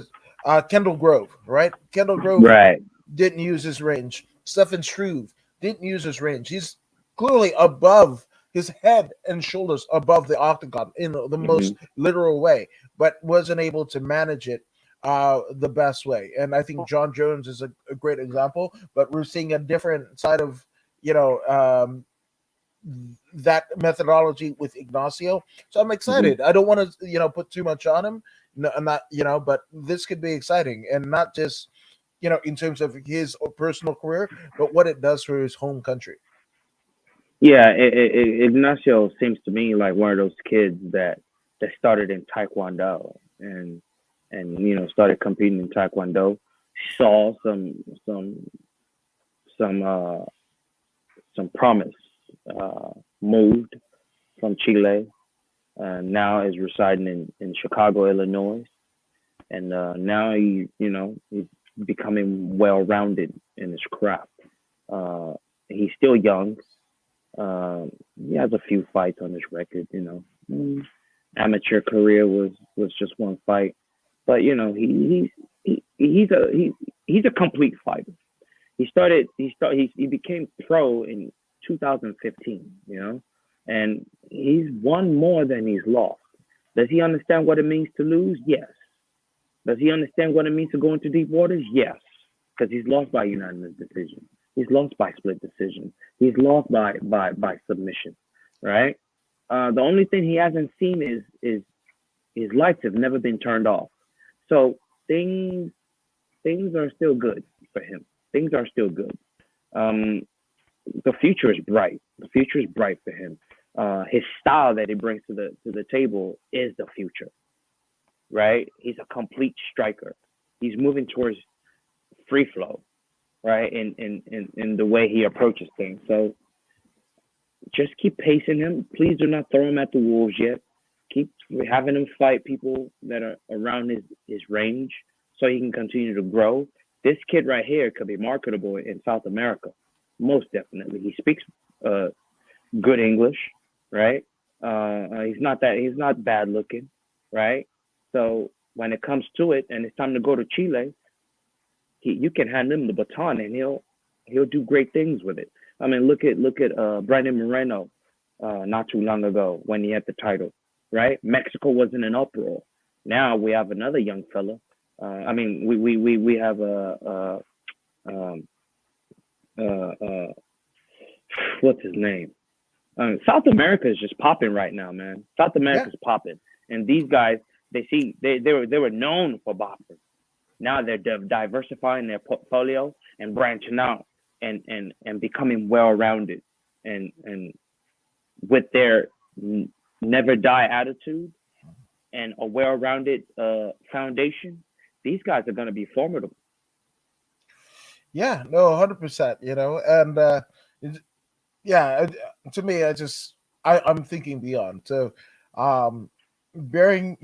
a Kendall Grove, right? Kendall Grove Right. didn't use his range. Stefan Struve didn't use his range. He's clearly above his head and shoulders above the octagon in the Hmm. most literal way, but wasn't able to manage it the best way. And I think John Jones is a great example, but we're seeing a different side of you know um, that methodology with Ignacio. So I'm Hmm. excited. I don't want to put too much on him. No, I'm not, but this could be exciting, and not just in terms of his personal career, but what it does for his home country. Yeah, Ignacio seems to me like one of those kids that started in Taekwondo and started competing in Taekwondo, saw some uh some promise, uh, moved from Chile, now is residing in Chicago, Illinois, and now he's becoming well rounded in his craft. Uh, he's still young. Uh, he has a few fights on his record. Amateur career was just one fight, but he's a complete fighter. He became pro in 2015. And he's won more than he's lost. Does he understand what it means to lose? Yes. Does he understand what it means to go into deep waters? Yes, because he's lost by unanimous decision. He's lost by split decision. He's lost by submission, right? The only thing he hasn't seen is his lights have never been turned off. So things things are still good for him. Things are still good. Um, the future is bright. The future is bright for him. His style that he brings to the table is the future, right? He's a complete striker. He's moving towards free flow, right? In the way he approaches things. So just keep pacing him. Please do not throw him at the wolves yet. Keep having him fight people that are around his range, so he can continue to grow. This kid right here could be marketable in South America, most definitely. He speaks good English, right? He's not bad looking, right? So when it comes to it, and it's time to go to Chile, you can hand him the baton, and he'll do great things with it. I mean, look at Brandon Moreno, not too long ago when he had the title, right? Mexico was in an uproar. Now we have another young fella. I mean, we have what's his name? South America is just popping right now, man. South America's popping, and these guys, they were known for boxing. Now they're diversifying their portfolio and branching out and becoming well-rounded, and with their never die attitude and a well-rounded foundation, these guys are going to be formidable. Yeah, no, 100%. And yeah, to me, I'm thinking beyond. So, bearing,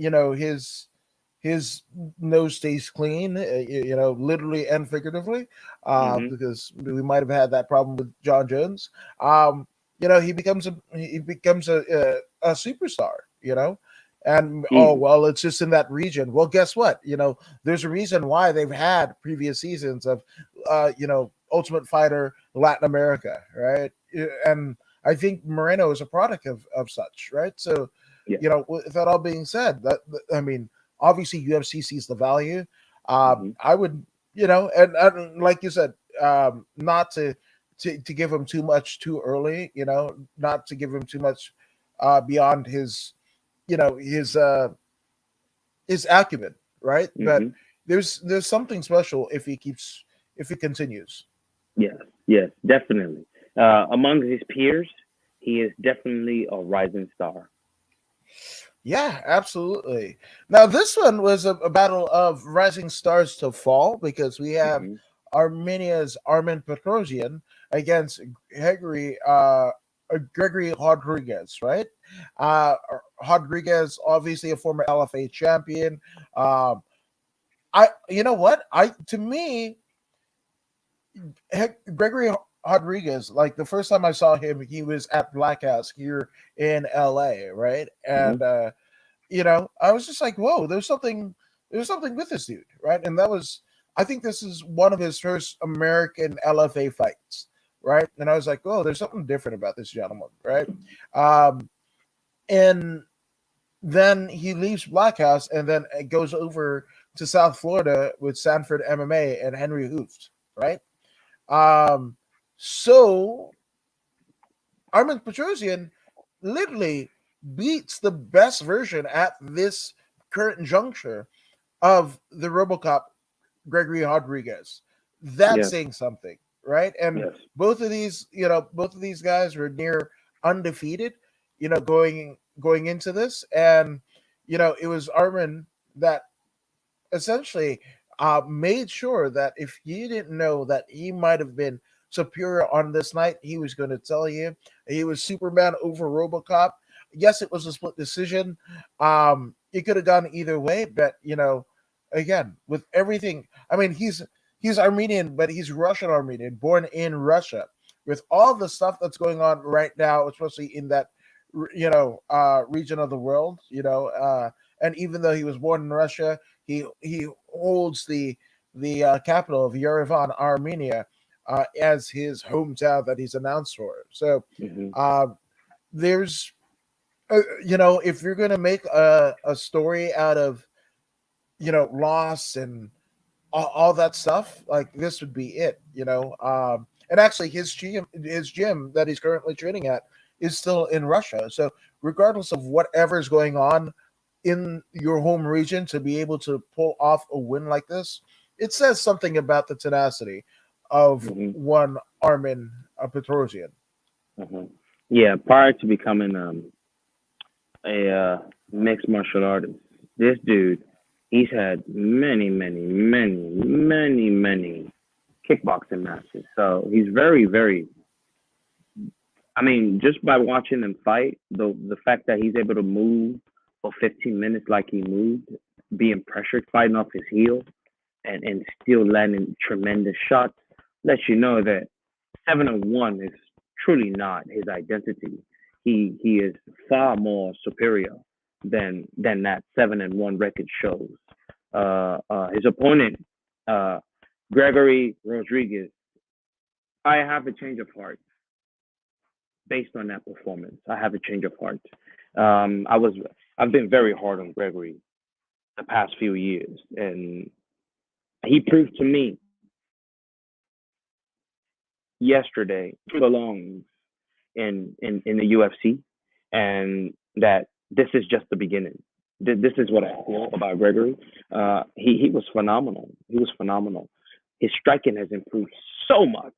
his nose stays clean, literally and figuratively, because we might have had that problem with John Jones. He becomes a superstar. And well, it's just in that region. Well, guess what? There's a reason why they've had previous seasons of, Ultimate Fighter Latin America, right? And I think Moreno is a product of such, right? So, with that all being said, I mean, obviously UFC sees the value. I would, and like you said, not to give him too much too early, not to give him too much beyond his, his acumen, right? But there's something special if he continues. Yes, definitely. Among his peers, he is definitely a rising star. Yeah, absolutely. Now, this one was a battle of rising stars to fall, because we have Armenia's Armen Petrosian against Gregory Rodriguez, right? Rodriguez, obviously a former LFA champion. You know what? To me, Gregory Rodriguez, like the first time I saw him, he was at Black House here in LA, right? And I was just like, whoa, there's something with this dude, right? And I think this is one of his first American LFA fights, right? And I was like, oh, there's something different about this gentleman, right? And then he leaves Black House and then it goes over to South Florida with Sanford MMA and Henry Hooft, right? So Armen Petrosian literally beats the best version at this current juncture of the RoboCop Gregory Rodriguez. That's saying something, right? And both of these guys were near undefeated, going into this, and it was Armen that essentially made sure that if you didn't know that he might have been superior on this night, he was going to tell you. He was Superman over RoboCop. Yes, it was a split decision. It could have gone either way, but again, with everything, I mean, he's Armenian, but he's Russian Armenian, born in Russia. With all the stuff that's going on right now, especially in that region of the world, and even though he was born in Russia, he holds the capital of Yerevan, Armenia, as his hometown that he's announced for. So there's, if you're going to make a story out of, loss and all that stuff, like this would be it, and actually his gym that he's currently training at is still in Russia. So regardless of whatever's going on in your home region, to be able to pull off a win like this, it says something about the tenacity of one Armen Petrosian. Yeah, prior to becoming a mixed martial artist, this dude, he's had many kickboxing matches. So he's very, very. I mean, just by watching him fight, the fact that he's able to move for 15 minutes like he moved, being pressured, fighting off his heel, and still landing tremendous shots lets you know that 7-1 is truly not his identity. He is far more superior than that 7-1 record shows. His opponent, uh, Gregory Rodriguez, I have a change of heart based on that performance. I have a change of heart. I've been very hard on Gregory the past few years, and he proved to me yesterday he belongs in the UFC, and that this is just the beginning. This is what I feel about Gregory. He was phenomenal. He was phenomenal. His striking has improved so much.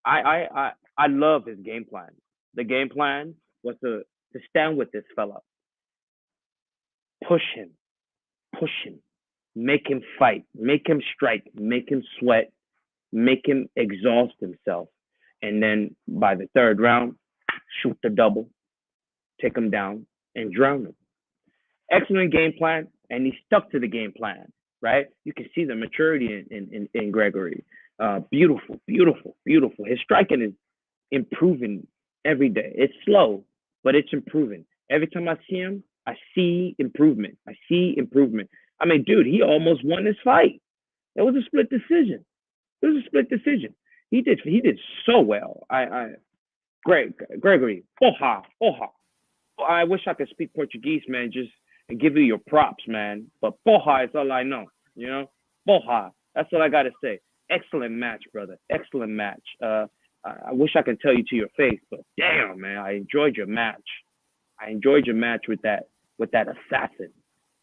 I love his game plan. The game plan was to stand with this fella, push him, push him, make him fight, make him strike, make him sweat, make him exhaust himself, and then by the third round, shoot the double, take him down, and drown him. Excellent game plan, and he stuck to the game plan. Right? You can see the maturity in Gregory. Beautiful, beautiful, beautiful. His striking is improving every day. It's slow, but it's improving. Every time I see him, I see improvement. I see improvement. I mean, dude, he almost won this fight. It was a split decision. It was a split decision. He did so well. Gregory, porra, porra. I wish I could speak Portuguese, man, just and give you your props, man. But porra is all I know, you know? Porra. That's what I got to say. Excellent match, brother. Excellent match. I wish I could tell you to your face, but damn, man, I enjoyed your match. I enjoyed your match with that assassin.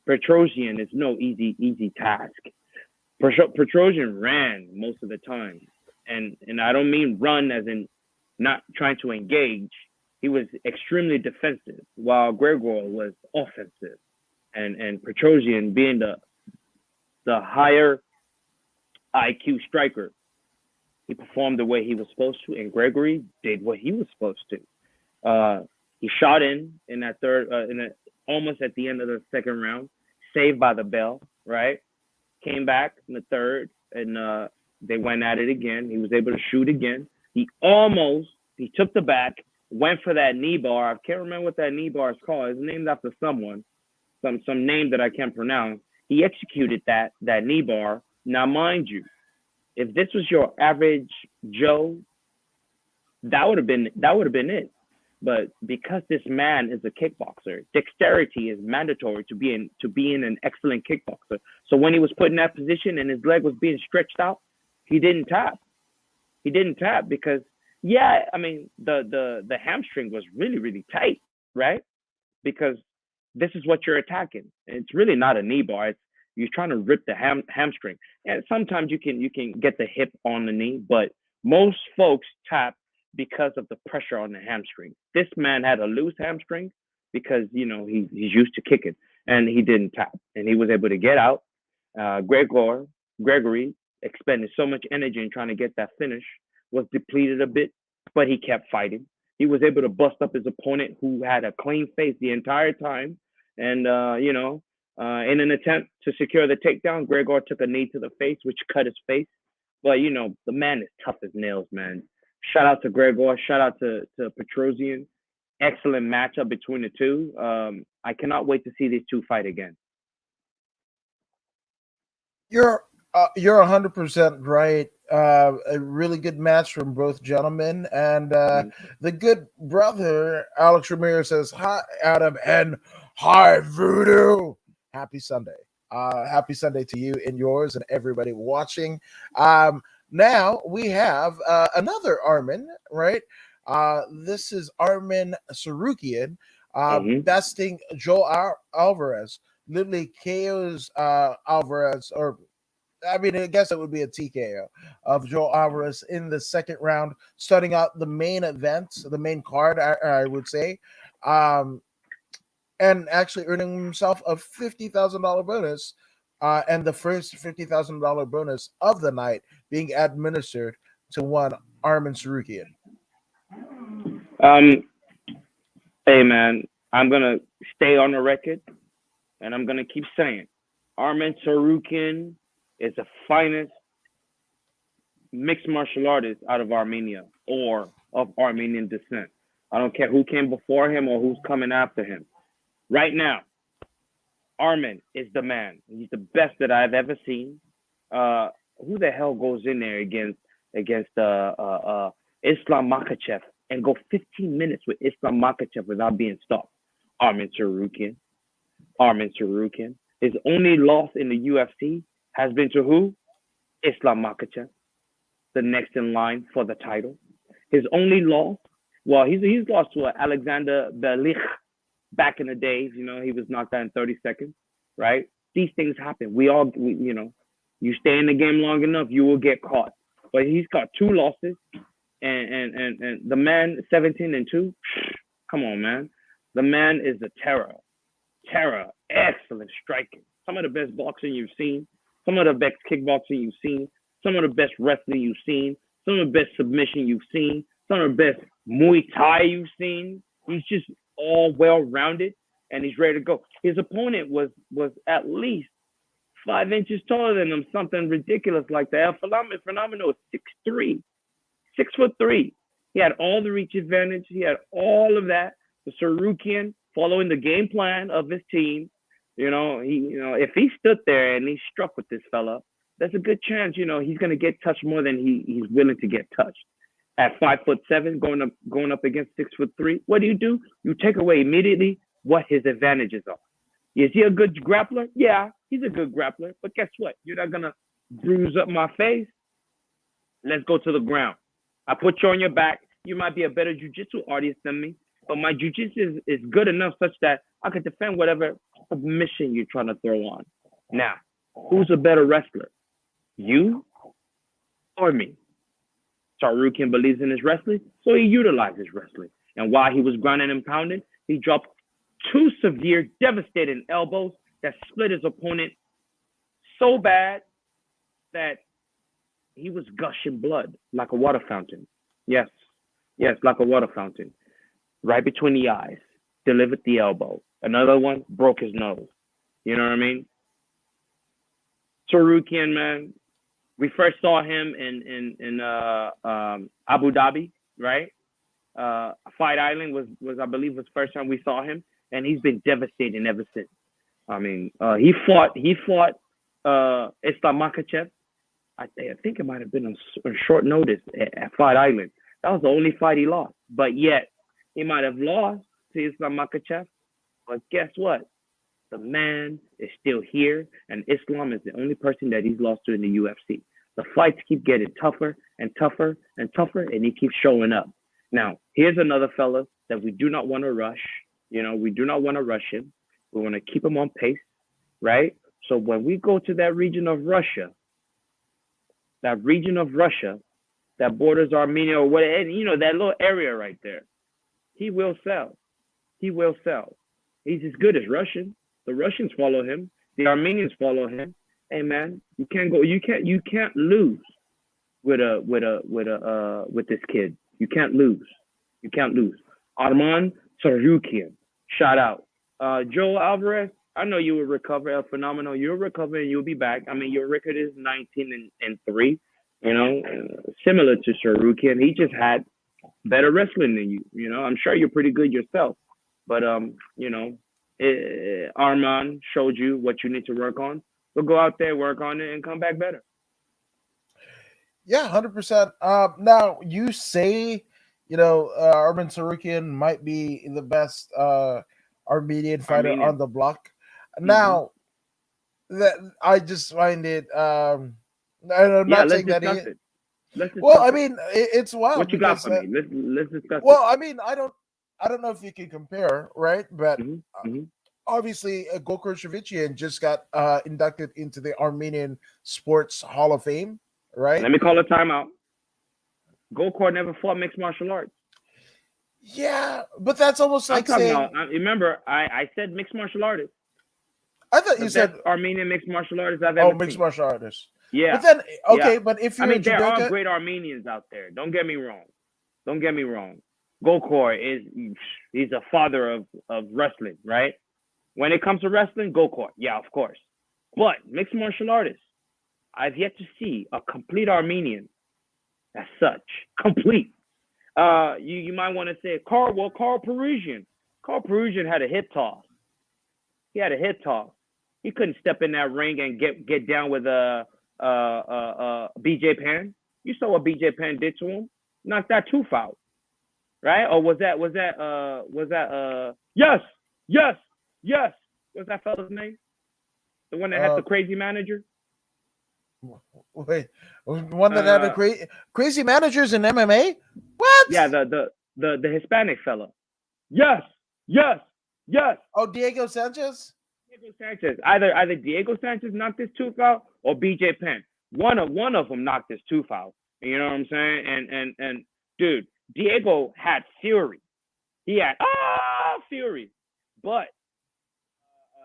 Petrosian is no easy task. Petrosian ran most of the time, and I don't mean run as in not trying to engage. He was extremely defensive, while Gregor was offensive, and Petrosian being the higher IQ striker, he performed the way he was supposed to, and Gregory did what he was supposed to. He shot in that third, almost at the end of the second round, saved by the bell, right? Came back in the third, and they went at it again. He was able to shoot again. He took the back, went for that knee bar. I can't remember what that knee bar is called. It's named after someone, some name that I can't pronounce. He executed that knee bar. Now, mind you, if this was your average Joe, that would have been it. But because this man is a kickboxer, dexterity is mandatory to be in an excellent kickboxer. So when he was put in that position and his leg was being stretched out, he didn't tap. He didn't tap because, yeah, I mean, the hamstring was really, really tight, right? Because this is what you're attacking. It's really not a knee bar. You're trying to rip the hamstring. And sometimes you can get the hip on the knee, but most folks tap because of the pressure on the hamstring. This man had a loose hamstring because, he's used to kicking, and he didn't tap, and he was able to get out. Gregory expended so much energy in trying to get that finish, was depleted a bit, but he kept fighting. He was able to bust up his opponent, who had a clean face the entire time. And, in an attempt to secure the takedown, Gregor took a knee to the face, which cut his face. But, the man is tough as nails, man. Shout out to Gregor. Shout out to Petrosian. Excellent matchup between the two. I cannot wait to see these two fight again. You're 100% right. A really good match from both gentlemen, and the good brother Alex Ramirez says, "Hi, Adam, and hi, Voodoo. Happy Sunday. Happy Sunday to you and yours and everybody watching." Now we have another Armin, right? This is Armin Sarukian besting Joe Alvarez. Literally KOs Alvarez, or I mean, I guess it would be a TKO of Joe Alvarez in the second round, starting out the main event, the main card, I would say, and actually earning himself a $50,000 bonus. And the first $50,000 bonus of the night being administered to one Armin Sarukian. Hey, man, I'm going to stay on the record, and I'm going to keep saying Armin Sarukian is the finest mixed martial artist out of Armenia or of Armenian descent. I don't care who came before him or who's coming after him. Right now, Armin is the man. He's the best that I've ever seen. Who the hell goes in there against Islam Makhachev and go 15 minutes with Islam Makhachev without being stopped? Armin Tsarukyan. His only loss in the UFC has been to who? Islam Makhachev, the next in line for the title. His only loss, well, he's lost to Alexander Belich back in the days. You know, he was knocked out in 30 seconds, right? These things happen. You stay in the game long enough, you will get caught. But he's got 2 losses, and the man 17-2. Come on, man. The man is a terror. Excellent striking. Some of the best boxing you've seen. Some of the best kickboxing you've seen. Some of the best wrestling you've seen. Some of the best submission you've seen. Some of the best Muay Thai you've seen. He's just all well-rounded, and he's ready to go. His opponent was at least 5 inches taller than him, something ridiculous like that. Phenomenal, 6'3", 6'3". He had all the reach advantage. He had all of that. The Tsarukyan, following the game plan of his team, if he stood there and he struck with this fella, there's a good chance, he's going to get touched more than he's willing to get touched. At 5'7", going up against 6'3", what do? You take away immediately what his advantages are. Is he a good grappler? Yeah, he's a good grappler. But guess what? You're not going to bruise up my face. Let's go to the ground. I put you on your back. You might be a better jiu-jitsu artist than me, but my jiu-jitsu is good enough such that I could defend whatever submission you're trying to throw on. Now, who's a better wrestler? You or me? Tsarukyan believes in his wrestling, so he utilizes wrestling. And while he was grounding and pounding, he dropped 2 severe, devastating elbows that split his opponent so bad that he was gushing blood like a water fountain. Yes, like a water fountain. Right between the eyes, delivered the elbow. Another one broke his nose. You know what I mean? Tsarukyan, man, we first saw him in Abu Dhabi, right? Fight Island was I believe the first time we saw him, and he's been devastating ever since. I mean, he fought Islam Makhachev. I think it might have been on short notice at Fight Island. That was the only fight he lost. But yet, he might have lost to Islam Makhachev. But guess what? The man is still here, and Islam is the only person that he's lost to in the UFC. The fights keep getting tougher and tougher and tougher, and he keeps showing up. Now, here's another fella that we do not want to rush. We do not want to rush him. We want to keep him on pace, right? So when we go to that region of Russia that borders Armenia or whatever, that little area right there, he will sell. He's as good as Russian. The Russians follow him. The Armenians follow him. Hey man, you can't lose with this kid. You can't lose. Arman Tsarukyan, shout out. Joe Alvarez, I know you will recover. Phenomenal. You'll recover and you'll be back. I mean, your record is 19-3. Similar to Tsarukyan. He just had better wrestling than you. I'm sure you're pretty good yourself, but Arman showed you what you need to work on. So go out there, work on it, and come back better. Yeah, 100%. Now you say, Arman Tsarukyan might be the best Armenian fighter on the block. Now, that I just find it. I'm not saying that he. Well, I mean, it's wild. What you got for me? Let's discuss. Well, I mean, I don't know if you can compare, right? But obviously, Gokor Shavichian just got inducted into the Armenian Sports Hall of Fame, right? Let me call a timeout. Gokor never fought mixed martial arts. Yeah, but that's almost like saying. Remember, I said mixed martial artist. I thought you said Armenian mixed martial artists I've ever seen. Mixed martial artists. Yeah. But then, okay, but if you're there are great Armenians out there. Don't get me wrong. Gokor he's a father of wrestling, right? When it comes to wrestling, Gokor, yeah, of course. But mixed martial artists, I've yet to see a complete Armenian as such. Complete. You might want to say Carl Perusian. Carl Perusian had a hip toss. He had a hip toss. He couldn't step in that ring and get down with BJ Penn. You saw what BJ Penn did to him. Knocked that tooth out, right? Or was that yes. What's that fella's name? The one that had the crazy manager. Wait, one that had a crazy managers in MMA? What? Yeah, the Hispanic fella. Yes. Oh, Diego Sanchez. Diego Sanchez. Either Diego Sanchez knocked his tooth out or BJ Penn. One of them knocked his tooth out. You know what I'm saying? And dude, Diego had fury. He had fury, but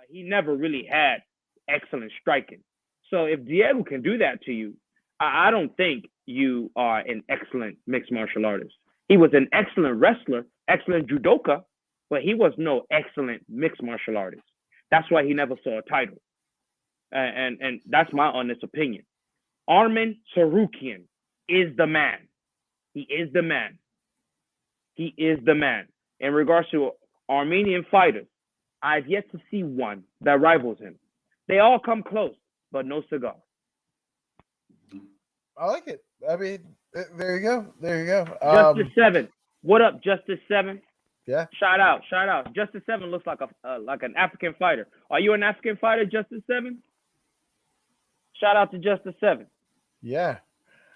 he never really had excellent striking. So if Diego can do that to you, I don't think you are an excellent mixed martial artist. He was an excellent wrestler, excellent judoka, but he was no excellent mixed martial artist. That's why he never saw a title. And that's my honest opinion. Arman Tsarukyan is the man. He is the man. He is the man. In regards to Armenian fighters, I've yet to see one that rivals him. They all come close, but no cigar. I like it. I mean, there you go. Justice 7. What up, Justice 7? Yeah. Shout out. Justice 7 looks like an African fighter. Are you an African fighter, Justice 7? Shout out to Justice 7. Yeah.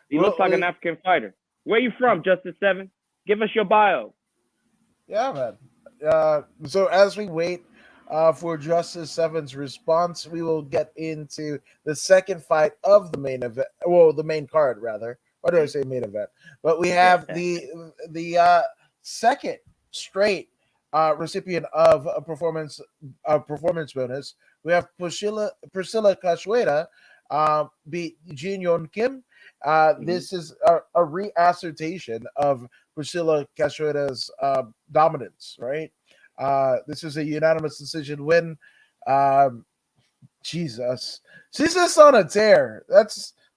He looks like an African fighter. Where you from, Justice 7? Give us your bio. Yeah, man. So as we wait for Justice 7's response, we will get into the second fight of the main event. Well, the main card, rather. Why do I say main event? But we have the second straight recipient of a performance bonus. We have Priscilla Cachoeira beat Jin Yon Kim. This is a reassertion of Priscilla Cachoeira's dominance, right? This is a unanimous decision win. Jesus, she's just on a tear.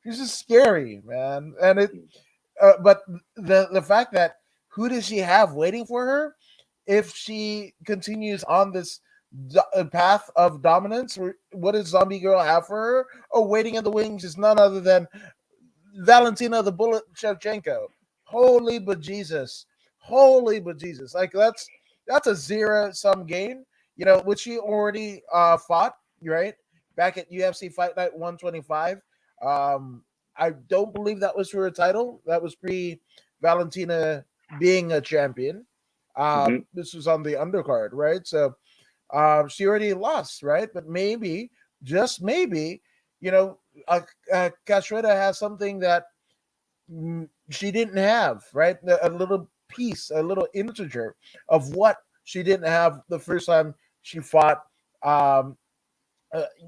She's just scary, man. And but the fact that who does she have waiting for her if she continues on this path of dominance? What does Zombie Girl have for her? Oh, waiting in the wings is none other than Valentina the Bullet Shevchenko. Holy bejesus. Like that's a zero-sum game, which she already fought, right? Back at UFC Fight Night 125. I don't believe that was for a title. That was pre-Valentina being a champion. This was on the undercard, right? So she already lost, right? But maybe, just maybe, Cachoeira has something that she didn't have, right? A little piece, a little integer of what she didn't have the first time she fought,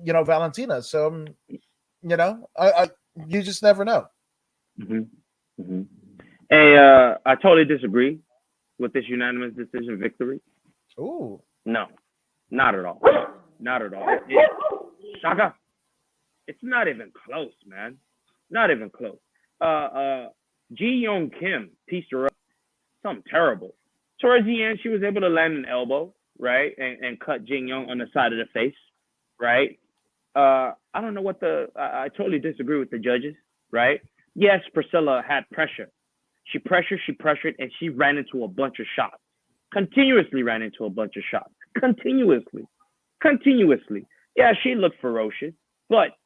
Valentina. So, you just never know. Hey, I totally disagree with this unanimous decision victory. Ooh. No, not at all. Not at all. Shaka. It's not even close, man. Not even close. Ji Young Kim pieced her up. Something terrible. Towards the end, she was able to land an elbow, right? And cut Jin Young on the side of the face, right? I don't know what I totally disagree with the judges, right? Yes, Priscilla had pressure. She pressured, and she ran into a bunch of shots. Continuously ran into a bunch of shots. Continuously. Yeah, she looked ferocious, but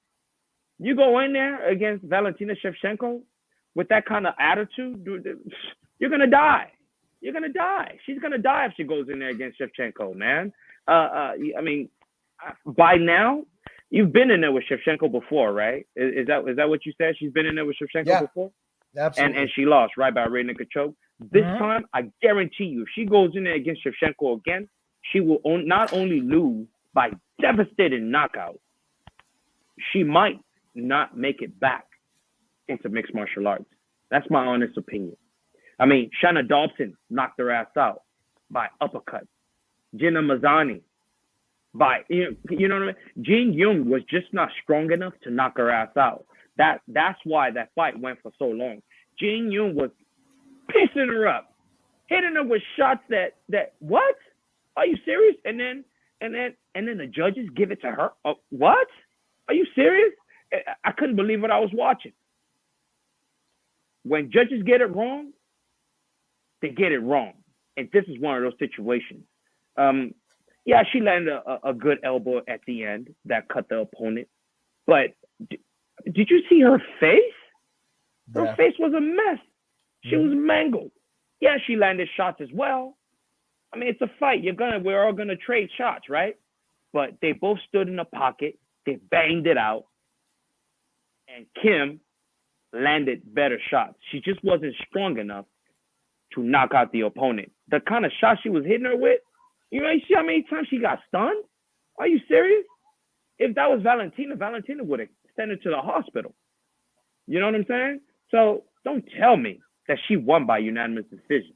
you go in there against Valentina Shevchenko with that kind of attitude, dude, you're going to die. She's going to die if she goes in there against Shevchenko, man. I mean, by now, you've been in there with Shevchenko before, right? Is that what you said? She's been in there with Shevchenko before? Absolutely. And she lost, right, by rear naked choke. This time, I guarantee you, if she goes in there against Shevchenko again, she will not only lose by devastating knockout, she might not make it back into mixed martial arts. That's my honest opinion. I mean, Shanna Dobson knocked her ass out by uppercut. Gina Mazzani by, you know what I mean? Jin Young was just not strong enough to knock her ass out. That's why that fight went for so long. Jin Yoon was pissing her up, hitting her with shots that what? Are you serious? And then the judges give it to her. Oh, what? Are you serious? I couldn't believe what I was watching. When judges get it wrong, they get it wrong. And this is one of those situations. Yeah, she landed a good elbow at the end that cut the opponent. But did you see her face? Her face was a mess. She was mangled. Yeah, she landed shots as well. I mean, it's a fight. We're all gonna trade shots, right? But they both stood in the pocket. They banged it out. And Kim landed better shots. She just wasn't strong enough to knock out the opponent. The kind of shot she was hitting her with, you see how many times she got stunned? Are you serious? If that was Valentina would have sent her to the hospital. You know what I'm saying? So don't tell me that she won by unanimous decision.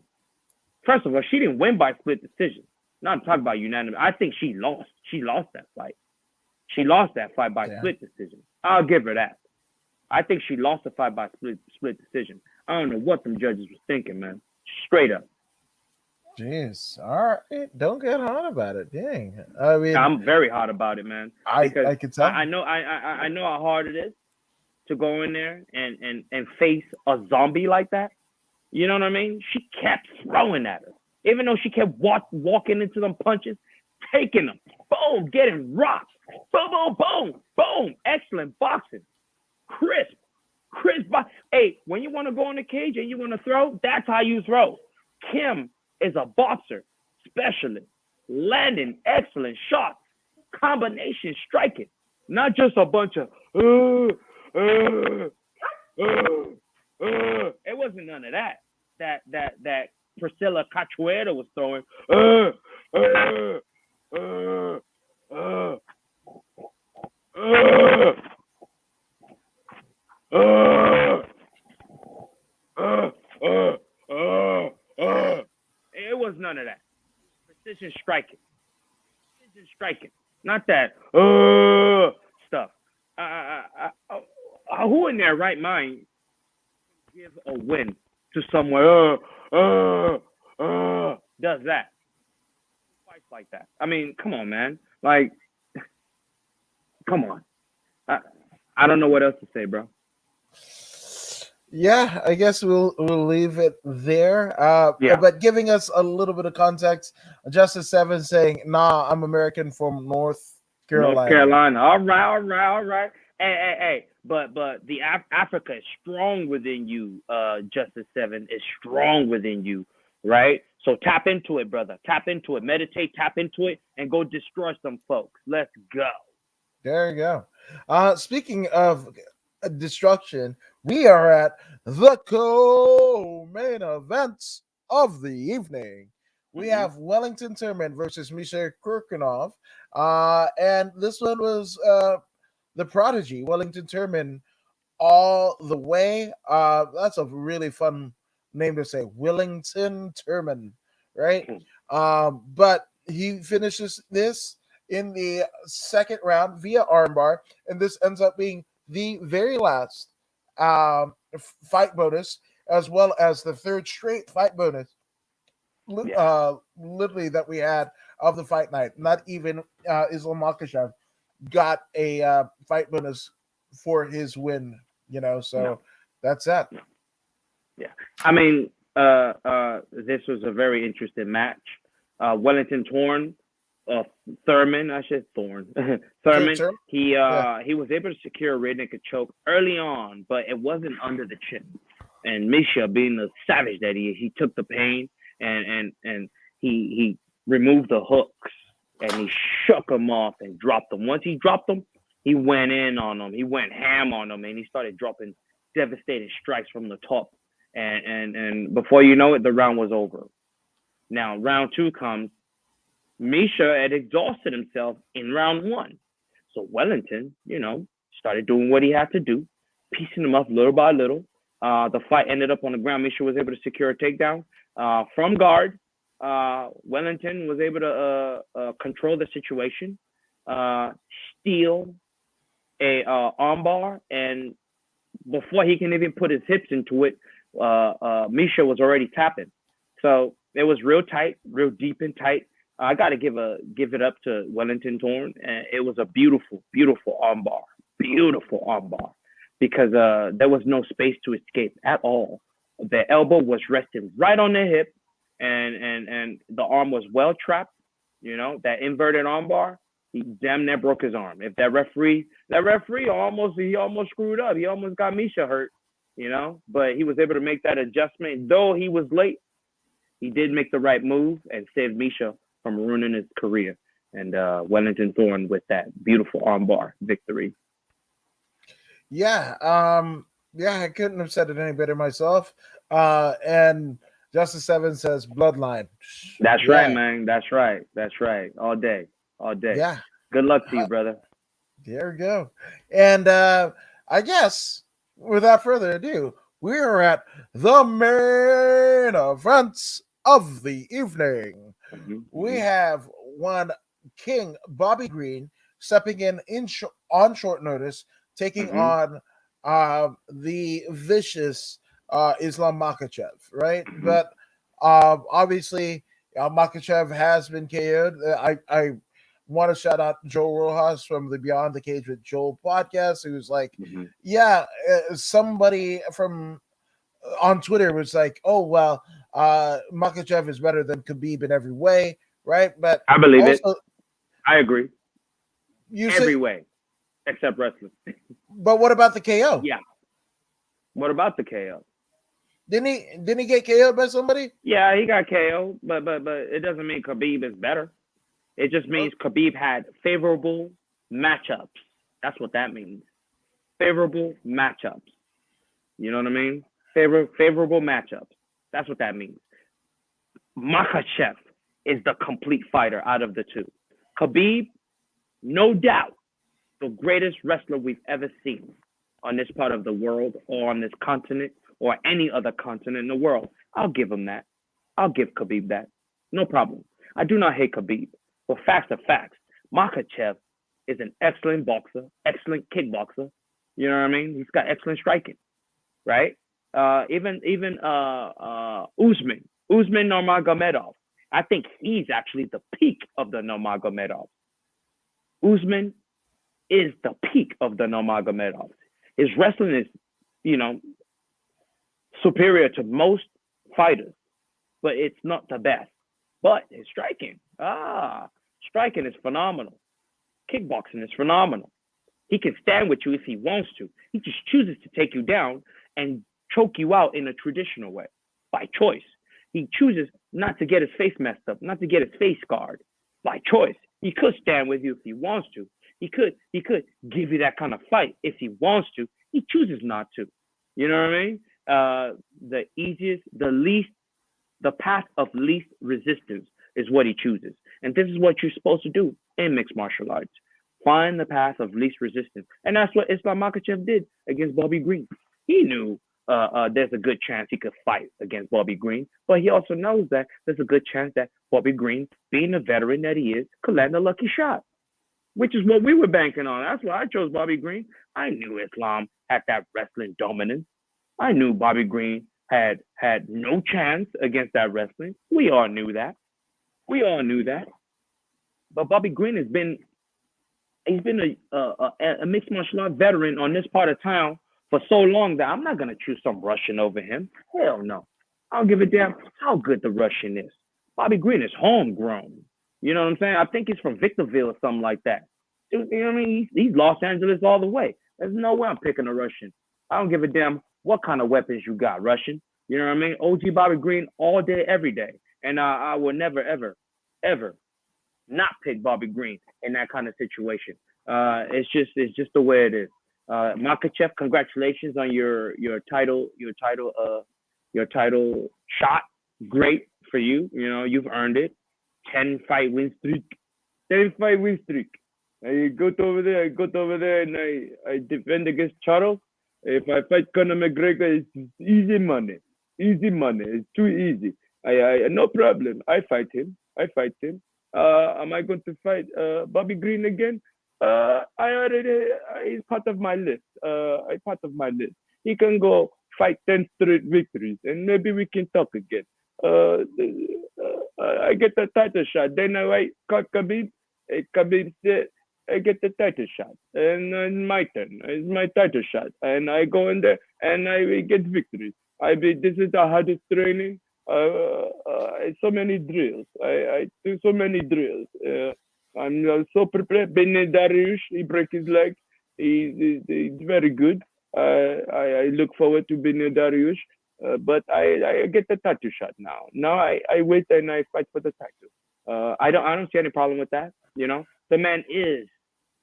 First of all, she didn't win by split decision. Now I'm talking about unanimous. I think she lost. She lost that fight. She lost that fight by split decision. I'll give her that. I think she lost the fight by split decision. I don't know what them judges was thinking, man. Straight up. Jeez. All right. Don't get hot about it. Dang. I mean, I'm very hot about it, man. I can tell. I know how hard it is to go in there and face a zombie like that. You know what I mean? She kept throwing at her. Even though she kept walking into them punches, taking them. Boom, getting rocked. Boom, boom, boom, boom. Excellent boxing. Crisp. Hey, when you want to go in the cage and you want to throw, that's how you throw. Kim is a boxer specialist, landing excellent shots, combination striking, not just a bunch of it wasn't none of that. That Priscilla Cachoeira was throwing. It was none of that. Precision striking. Not that stuff. Who in their right mind give a win to someone does that? Fights like that. I mean, come on, man. Like, come on. I don't know what else to say, bro. Yeah, I guess we'll leave it there. But giving us a little bit of context, Justice 7 saying, "Nah, I'm American from North Carolina." North Carolina. All right. Hey. But the Africa is strong within you. Justice 7 is strong within you, right? So tap into it, brother. Tap into it. Meditate. Tap into it, and go destroy some folks. Let's go. There you go. Speaking of destruction, we are at the co-main events of the evening. We have Wellington Turman versus Misha Kurkunov. And this one was the prodigy, Wellington Turman, all the way. That's a really fun name to say, Wellington Turman, right? But he finishes this in the second round via armbar, and this ends up being the very last fight bonus, as well as the third straight fight bonus, literally, that we had of the fight night. Not even Islam Makhachev got a fight bonus for his win, so that's that. Yeah. I mean, this was a very interesting match. Wellington Thurman, he was able to secure a rear naked choke early on, but it wasn't under the chin. And Misha, being the savage that he took the pain and he removed the hooks and he shook them off and dropped them. Once he dropped them, he went in on them. He went ham on them, and he started dropping devastating strikes from the top. And before you know it, the round was over. Now round two comes. Misha had exhausted himself in round one. So Wellington, started doing what he had to do, piecing him up little by little. The fight ended up on the ground. Misha was able to secure a takedown from guard. Wellington was able to control the situation, steal a armbar, and before he can even put his hips into it, Misha was already tapping. So it was real tight, real deep and tight. I got to give it up to Wellington Torn, and it was a beautiful, beautiful armbar, because there was no space to escape at all. The elbow was resting right on the hip, and the arm was well trapped. You know, that inverted armbar, he damn near broke his arm. If that referee almost screwed up. He almost got Misha hurt. You know, but he was able to make that adjustment. Though he was late, he did make the right move and saved Misha from ruining his career. And Wellington Thorn with that beautiful armbar victory. Yeah, I couldn't have said it any better myself. And Justice Seven says bloodline. That's right, man. That's right. All day. Yeah. Good luck to you, brother. There we go. And I guess without further ado, we're at the main events of the evening. We have one King Bobby Green stepping in on short notice, taking on the vicious Islam Makhachev, right? But obviously, Makhachev has been KO'd. I want to shout out Joe Rojas from the Beyond the Cage with Joel podcast, who was like, somebody from on Twitter was like, oh, well, Makhachev is better than Khabib in every way, right? But I believe it. I agree. Every way, except wrestling. But what about the KO? Yeah. What about the KO? Didn't he get KO'd by somebody? Yeah, he got KO'd, but it doesn't mean Khabib is better. It just means Khabib had favorable matchups. That's what that means. Favorable matchups. You know what I mean? Favorable matchups. That's what that means. Makhachev is the complete fighter out of the two. Khabib, no doubt, the greatest wrestler we've ever seen on this part of the world or on this continent or any other continent in the world. I'll give him that. I'll give Khabib that. No problem. I do not hate Khabib. But facts are facts. Makhachev is an excellent boxer, excellent kickboxer. You know what I mean? He's got excellent striking, right? Even Usman Nurmagomedov. I think he's actually the peak of the Nurmagomedov. Usman is the peak of the Nurmagomedov. His wrestling is, you know, superior to most fighters, but it's not the best. But his striking is phenomenal. Kickboxing is phenomenal. He can stand with you if he wants to. He just chooses to take you down and choke you out in a traditional way by choice. He chooses not to get his face messed up, not to get his face scarred by choice. He could stand with you if he wants to. He could give you that kind of fight if he wants to. He chooses not to. You know what I mean? The path of least resistance is what he chooses. And this is what you're supposed to do in mixed martial arts. Find the path of least resistance. And that's what Islam Makhachev did against Bobby Green. He knew there's a good chance he could fight against Bobby Green, but he also knows that there's a good chance that Bobby Green, being the veteran that he is, could land a lucky shot, which is what we were banking on. That's why I chose Bobby Green. I knew Islam had that wrestling dominance. I knew Bobby Green had no chance against that wrestling. We all knew that. But Bobby Green he's been a mixed martial art veteran on this part of town for so long that I'm not gonna choose some Russian over him. Hell no. I don't give a damn how good the Russian is. Bobby Green is homegrown. You know what I'm saying? I think he's from Victorville or something like that. You know what I mean? He's Los Angeles all the way. There's no way I'm picking a Russian. I don't give a damn what kind of weapons you got, Russian. You know what I mean? OG Bobby Green all day, every day. And I will never, ever, ever not pick Bobby Green in that kind of situation. It's just the way it is. Makhachev, congratulations on your title shot. Great for you. You know, you've earned it. 10-fight win streak. I go over there and I defend against Charles. If I fight Conor McGregor, it's easy money. It's too easy. I no problem. I fight him. Am I going to fight Bobby Green again? I already. It's part of my list. he can go fight 10 straight victories, and maybe we can talk again. I get the title shot. Then I caught Khabib. Khabib said, I get the title shot, and it's my turn. It's my title shot, and I go in there and I get victory. This is the hardest training. So many drills. I do so many drills. I'm so prepared. Bene Dariush, he break his leg. He's very good. I look forward to Bene Dariush. But I get the title shot now. Now I wait and I fight for the title. I don't see any problem with that. You know, the man is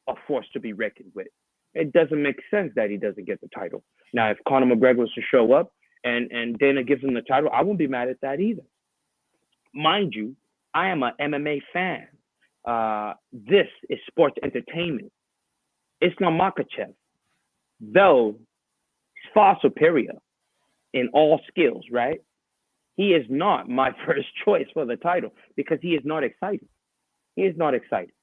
a force to be reckoned with. It doesn't make sense that he doesn't get the title. Now, if Conor McGregor was to show up and Dana gives him the title, I won't be mad at that either. Mind you, I am an MMA fan. This is sports entertainment. Islam Makhachev, though he's far superior in all skills, right? He is not my first choice for the title because he is not exciting. He is not exciting.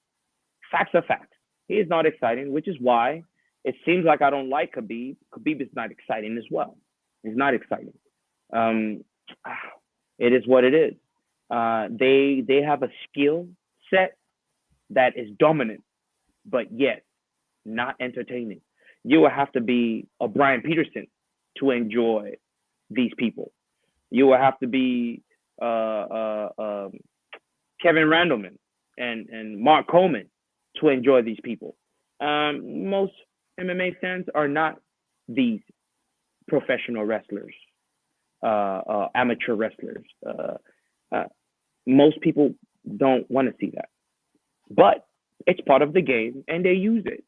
Facts are facts. He is not exciting, which is why it seems like I don't like Khabib. Khabib is not exciting as well. He's not exciting. It is what it is. They have a skill set that is dominant, but yet not entertaining. You will have to be a Brian Peterson to enjoy these people. You will have to be Kevin Randleman and Mark Coleman to enjoy these people. Most MMA fans are not these professional wrestlers, amateur wrestlers. Most people don't want to see that, but it's part of the game and they use it.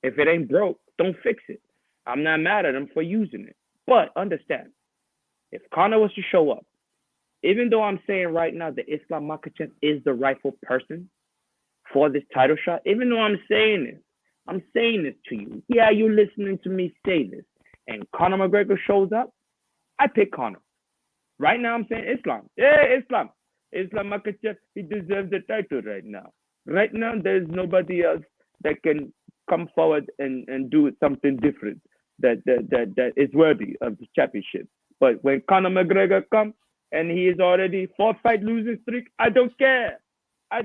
If it ain't broke, don't fix it. I'm not mad at them for using it, but understand, if Conor was to show up, even though I'm saying right now that Islam Makhachev is the rightful person for this title shot, even though I'm saying this to you. Yeah, you're listening to me say this. And Conor McGregor shows up, I pick Conor. Right now I'm saying Islam. Yeah, Islam. Islam Makhachev, he deserves the title right now. Right now, there's nobody else that can come forward and do something different that is worthy of the championship. But when Conor McGregor comes and he is already 4-fight losing streak, I don't care. I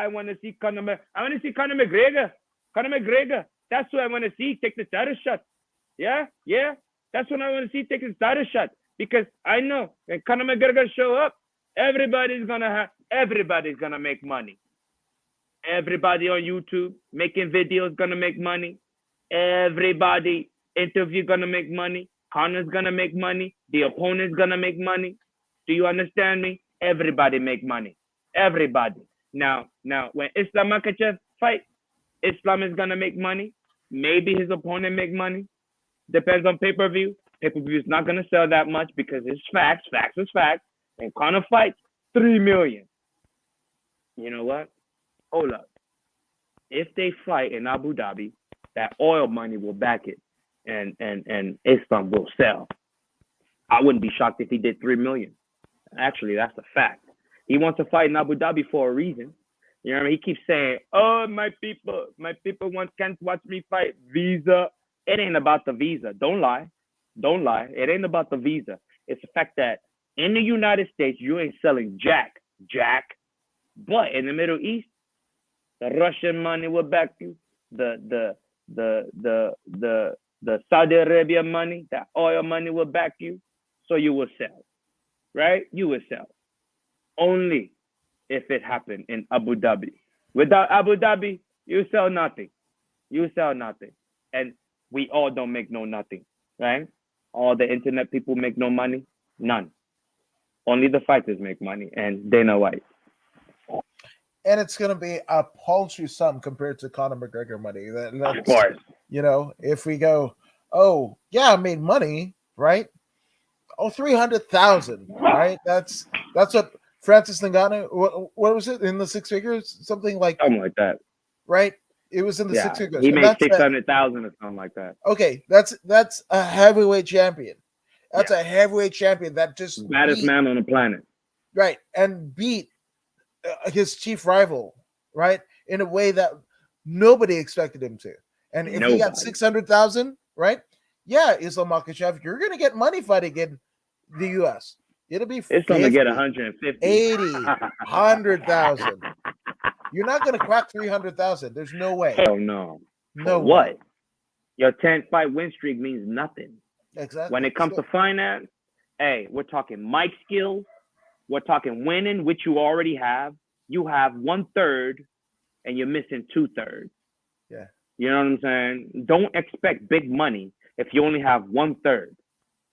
want to see Conor McGregor. Conor McGregor. That's what I want to see take the title shot. Yeah. That's what I want to see take the title shot. Because I know when Conor McGregor show up, everybody's gonna make money. Everybody on YouTube making videos gonna make money. Everybody interview gonna make money. Conor's gonna make money. The opponent's gonna make money. Do you understand me? Everybody make money. Everybody. Now, when Islam Makhachev fight, Islam is gonna make money. Maybe his opponent make money. Depends on pay-per-view. Pay-per-view is not gonna sell that much because it's facts. Facts is facts. And Conor fights 3 million. You know what? Hold up. If they fight in Abu Dhabi, that oil money will back it, and Islam will sell. I wouldn't be shocked if he did 3 million. Actually, that's a fact. He wants to fight in Abu Dhabi for a reason. You know what I mean? He keeps saying, "Oh, my people can't watch me fight. Visa." It ain't about the visa. Don't lie. It ain't about the visa. It's the fact that in the United States, you ain't selling jack. But in the Middle East, the Russian money will back you. The Saudi Arabia money, the oil money will back you. So you will sell, right? You will sell. Only if it happened in Abu Dhabi. Without Abu Dhabi, you sell nothing. And we all don't make no nothing, right? All the internet people make no money. None. Only the fighters make money, and Dana White. And it's going to be a paltry sum compared to Conor McGregor money. Of course. You know, if we go, oh, yeah, I made money, right? Oh, 300,000, right? That's what Francis Ngannou, what was it, in the six figures? Something like that. Right? It was in the six figures. He made 600,000 or something like that. Okay, that's a heavyweight champion. That's a heavyweight champion that just baddest man on the planet. Right, and beat his chief rival, right, in a way that nobody expected him to. And if he got 600,000, right, yeah, Islam Makhachev, you're gonna get money fighting in the U.S. It'll be It's going to 50, get 150. 80, 100,000. You're not gonna crack 300,000. There's no way. Hell no. No For what? way. Your 10-fight win streak means nothing. Exactly. When it comes to finance, hey, we're talking mic skills. We're talking winning, which you already have. You have 1/3, and you're missing 2/3. Yeah. You know what I'm saying? Don't expect big money if you only have 1/3.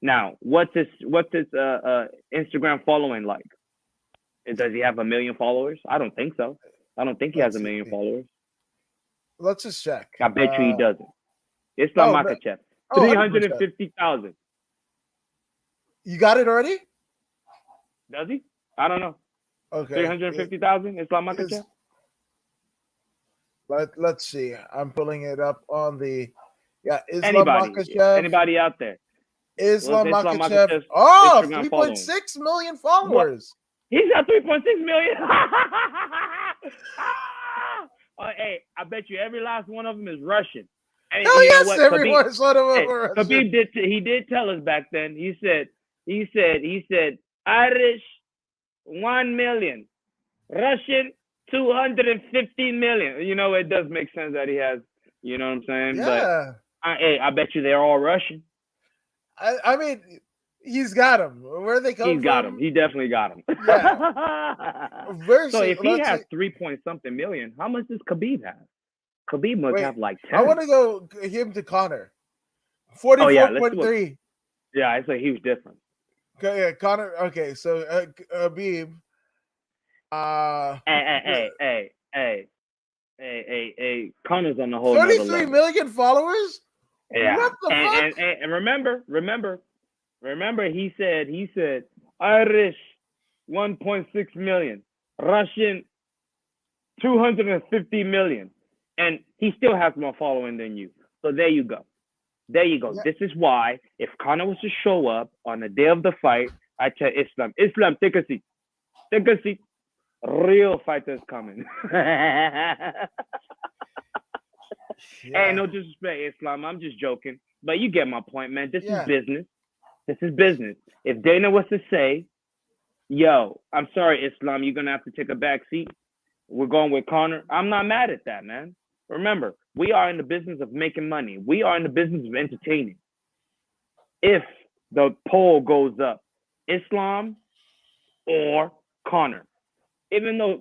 Now, what's his Instagram following like? Does he have 1 million followers? I don't think so. I don't think he has 1 million followers. Let's just check. I bet you he doesn't. Islam Makhachev, 350,000. You got it already? Does he? I don't know. Okay. 350,000. Islam Makhachev. Let's see. I'm pulling it up on the Islam Makhachev. Anybody out there? Islam Makhachev. Oh, 3.6 million followers. What? He's got 3.6 million. Hey, I bet you every last one of them is Russian. And oh yes, every last one of them are Russian. Khabib did tell us back then. He said Irish 1 million, Russian 250 million. You know, it does make sense that he has. You know what I'm saying? Yeah. But I bet you they're all Russian. I mean, he's got them. Where they come from? He's got them. He definitely got them. Yeah. So if he has 3-point-something million, how much does Khabib have? Khabib must have like 10. I want to go him to Connor. 44.3. Yeah, it's a huge difference. Okay, yeah, Connor. Okay, so Khabib. Hey. Connor's on the whole. 33 million followers. Yeah. What the fuck? And remember, he said Irish 1.6 million, Russian 250 million, and he still has more following than you. So there you go. Yeah. This is why if Conor was to show up on the day of the fight, I tell Islam, take a seat. Real fighters coming. Hey, no disrespect, Islam. I'm just joking. But you get my point, man. This is business. If Dana was to say, yo, I'm sorry, Islam, you're going to have to take a back seat. We're going with Conor. I'm not mad at that, man. Remember, we are in the business of making money. We are in the business of entertaining. If the poll goes up, Islam or Conor, even though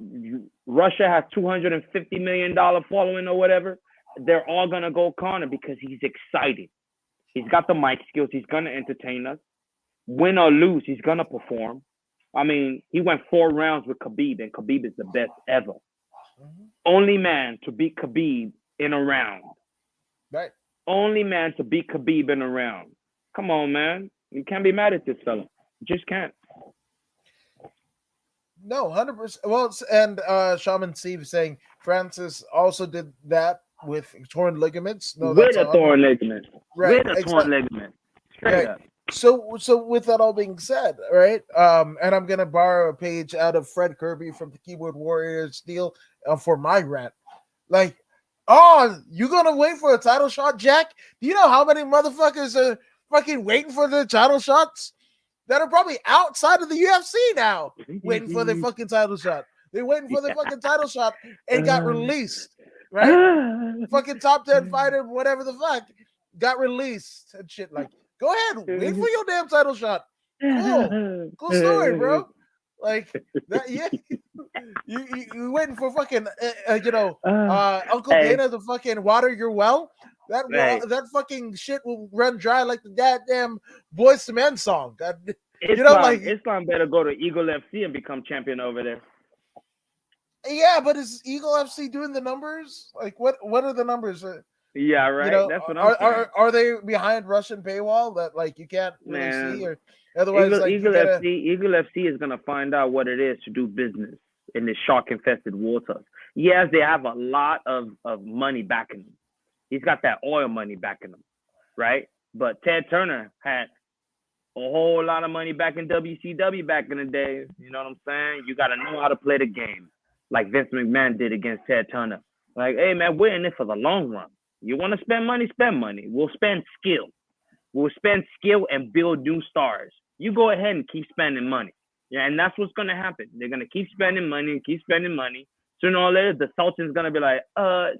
Russia has $250 million following or whatever, they're all going to go Conor because he's excited. He's got the mic skills. He's going to entertain us. Win or lose, he's going to perform. I mean, he went 4 rounds with Khabib, and Khabib is the best ever. Mm-hmm. Only man to beat Khabib in a round. Right. Only man to beat Khabib in a round. Come on, man. You can't be mad at this fella. You just can't. No, 100%. Well, and Shaman Steve saying Francis also did that with torn ligaments. No, with a torn ligament. Right. With a torn ligament. Straight up. So with that all being said, right? And I'm gonna borrow a page out of Fred Kirby from the Keyboard Warriors deal for my rant. Like, you gonna wait for a title shot, Jack? Do you know how many motherfuckers are fucking waiting for the title shots that are probably outside of the UFC now, waiting for their fucking title shot? They're waiting for their fucking title shot and got released, right? Fucking top 10 fighter, whatever the fuck, got released and shit. Like, go ahead, wait for your damn title shot. Cool story, bro. Like that, yeah. You waiting for fucking, Uncle Dana to fucking water your well? That fucking shit will run dry like the goddamn Boyz II Men song. Islam better go to Eagle FC and become champion over there. Yeah, but is Eagle FC doing the numbers? Like, what are the numbers? Yeah, right. That's what I'm saying. Are they behind Russian paywall that like you can't really see? Or otherwise, Eagle FC is gonna find out what it is to do business in this shark-infested waters. Yes, they have a lot of money backing them. He's got that oil money backing him, right? But Ted Turner had a whole lot of money back in WCW back in the day. You know what I'm saying? You got to know how to play the game, like Vince McMahon did against Ted Turner. Like, hey, man, we're in it for the long run. You want to spend money? Spend money. We'll spend skill. We'll spend skill and build new stars. You go ahead and keep spending money. Yeah, and that's what's gonna happen. They're gonna keep spending money, keep spending money. Sooner or later, the Sultan's gonna be like, come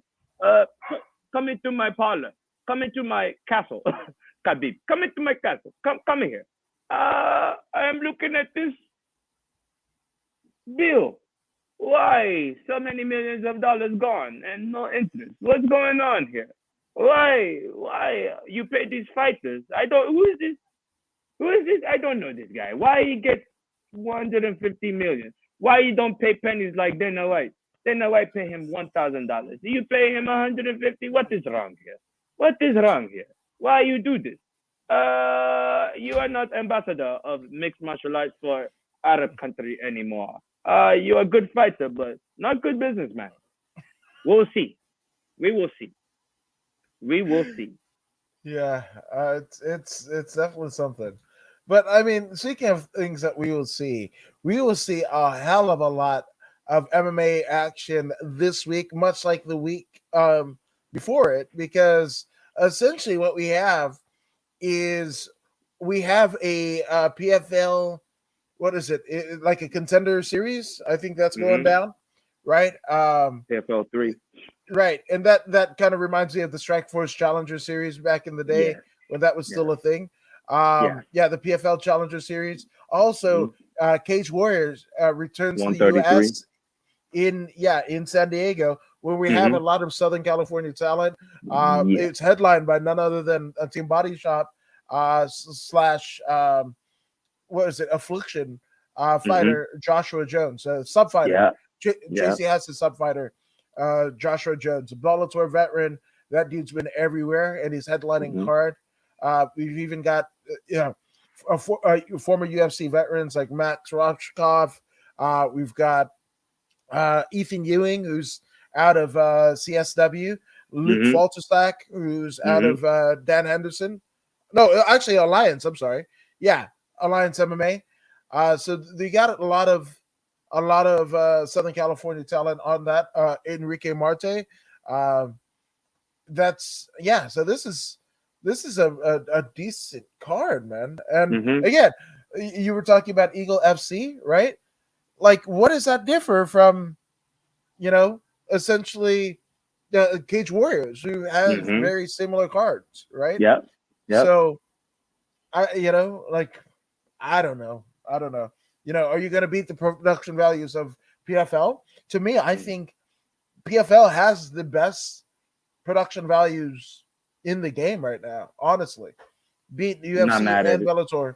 into my parlor, come into my castle, Khabib, come into my castle, come here. I am looking at this bill. Why so many millions of dollars gone and no interest? What's going on here? Why you pay these fighters? Who is this? Who is this? I don't know this guy. Why he get 150 million? Why you don't pay pennies like Dana White? Dana White pay him $1,000. You pay him 150. What is wrong here? What is wrong here? Why you do this? You are not ambassador of mixed martial arts for Arab country anymore. You're a good fighter, but not good businessman. We'll see. We will see. We will see. Yeah, it's definitely something. But I mean, speaking of things that we will see a hell of a lot of MMA action this week, much like the week before it, because essentially what we have is we have a PFL. What is it? Like a contender series? I think that's going down, right? PFL 3. Right, and that kind of reminds me of the Strikeforce Challenger Series back in the day when that was still a thing. The PFL Challenger Series. Also, Cage Warriors returns to the U.S. in San Diego, where we have a lot of Southern California talent. It's headlined by none other than a Team Body Shop slash what is it? Affliction fighter Joshua Jones, sub fighter. JC has the sub fighter. Joshua Jones, a Bellator veteran. That dude's been everywhere, and he's headlining hard. We've even got former UFC veterans like Max Roshkov. We've got Ethan Ewing, who's out of CSW. Luke Falterstack, who's out of Dan Henderson. No, actually Alliance. I'm sorry. Yeah, Alliance MMA. So they got a lot of Southern California talent on that. Enrique Marte. So this is a decent card, man. And again, you were talking about Eagle FC, right? Like, what does that differ from, essentially Cage Warriors, who has very similar cards, right? Yeah. So I don't know. Are you going to beat the production values of PFL? To me, I think PFL has the best production values in the game right now, honestly. Beat UFC and Bellator,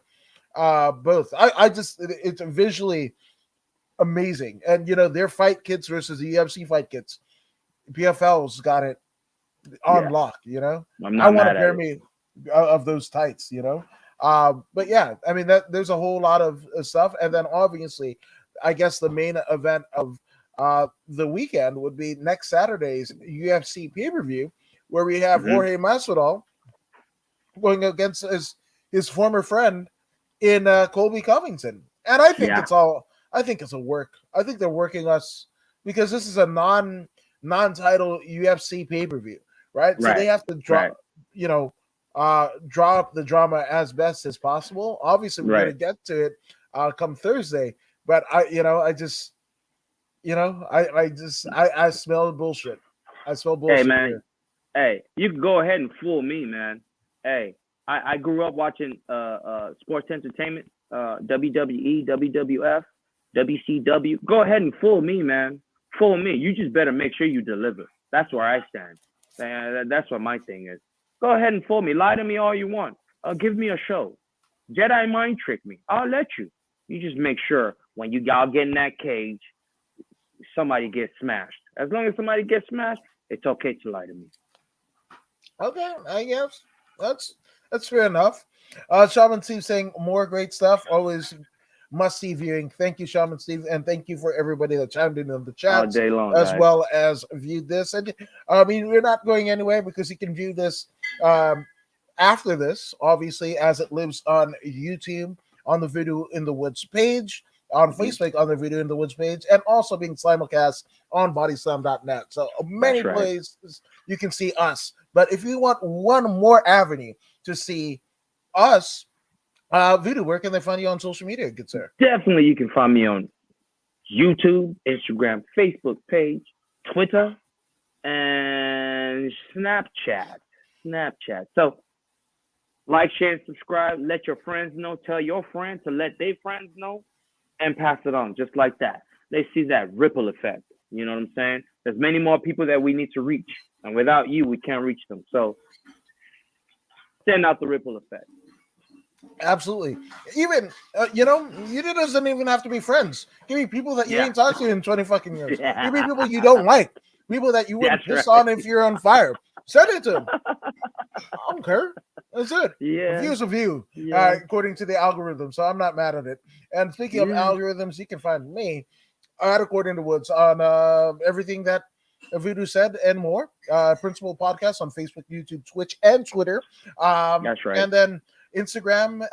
both. It's visually amazing. And, their fight kits versus the UFC fight kits, PFL's got it on lock, I want a pair of those tights, but yeah, I mean, there's a whole lot of stuff. And then obviously, I guess the main event of the weekend would be next Saturday's UFC pay-per-view, where we have Jorge Masvidal going against his former friend in Colby Covington. And I think it's a work. I think they're working us because this is a non-title UFC pay-per-view, right? So they have to draw up the drama as best as possible. Obviously, we're going to get to it come Thursday, but I smell bullshit. I smell bullshit. Hey, man. Here. Hey, you can go ahead and fool me, man. Hey, I grew up watching sports entertainment, WWE, WWF, WCW. Go ahead and fool me, man. Fool me. You just better make sure you deliver. That's where I stand. That's what my thing is. Go ahead and fool me. Lie to me all you want. Give me a show. Jedi mind trick me. I'll let you. You just make sure when y'all get in that cage, somebody gets smashed. As long as somebody gets smashed, it's okay to lie to me. Okay, I guess that's fair enough. Shaman Steve saying more great stuff. Always must see viewing. Thank you, Shaman Steve, and thank you for everybody that chimed in the chat all day long, as guys. well as viewed this. And I mean, we're not going anywhere because you can view this after this, obviously, as it lives on YouTube on the Voodoo in the Woods page, on Facebook on the Voodoo in the Woods page, and also being simulcast on bodyslam.net. So many places you can see us. But if you want one more avenue to see us, Voodoo, where can they find you on social media, good sir? Definitely, you can find me on YouTube, Instagram, Facebook page, Twitter, and Snapchat. So, like, share, and subscribe. Let your friends know. Tell your friends to let their friends know, and pass it on just like that. They see that ripple effect. You know what I'm saying? There's many more people that we need to reach, and without you, we can't reach them. So, send out the ripple effect. Absolutely. Even you doesn't even have to be friends. Give me people that you ain't talked to in 20 fucking years. Give me people you don't like. People that you wouldn't piss on if you're on fire. Send it to them. I don't care. That's it. Yeah. A view's a view, according to the algorithm. So I'm not mad at it. And speaking of algorithms, you can find me at According to Woods on everything that Voodoo said and more. Principal Podcast on Facebook, YouTube, Twitch, and Twitter. That's right. And then Instagram,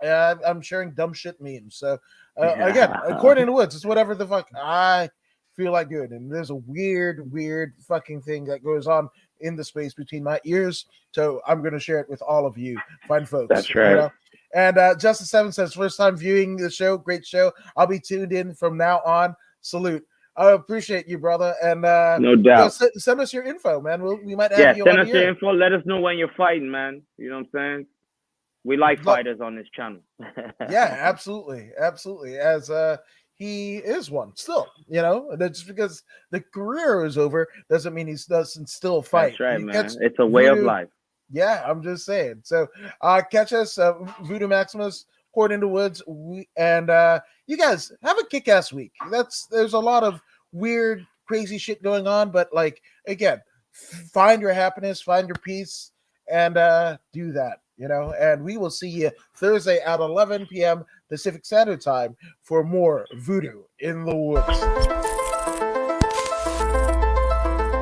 I'm sharing dumb shit memes. So again, According to Woods, it's whatever the fuck I feel like doing. And there's a weird fucking thing that goes on in the space between my ears. So I'm going to share it with all of you fine folks. That's right. You know? And Justice 7 says, first time viewing the show. Great show. I'll be tuned in from now on. Salute. I appreciate you, brother. And no doubt. Send us your info, man. We might have you on send us your info. Let us know when you're fighting, man. You know what I'm saying? We like fighters on this channel. Yeah, absolutely. As he is one still, just because the career is over doesn't mean he doesn't still fight. That's right, man. It's a way of life. Yeah, I'm just saying. So catch us, Voodoo Maximus, According to Woods, and you guys have a kick-ass week. There's a lot of weird, crazy shit going on, but like again, find your happiness, find your peace, and do that. And we will see you Thursday at 11 p.m. Pacific Standard Time for more Voodoo in the Woods.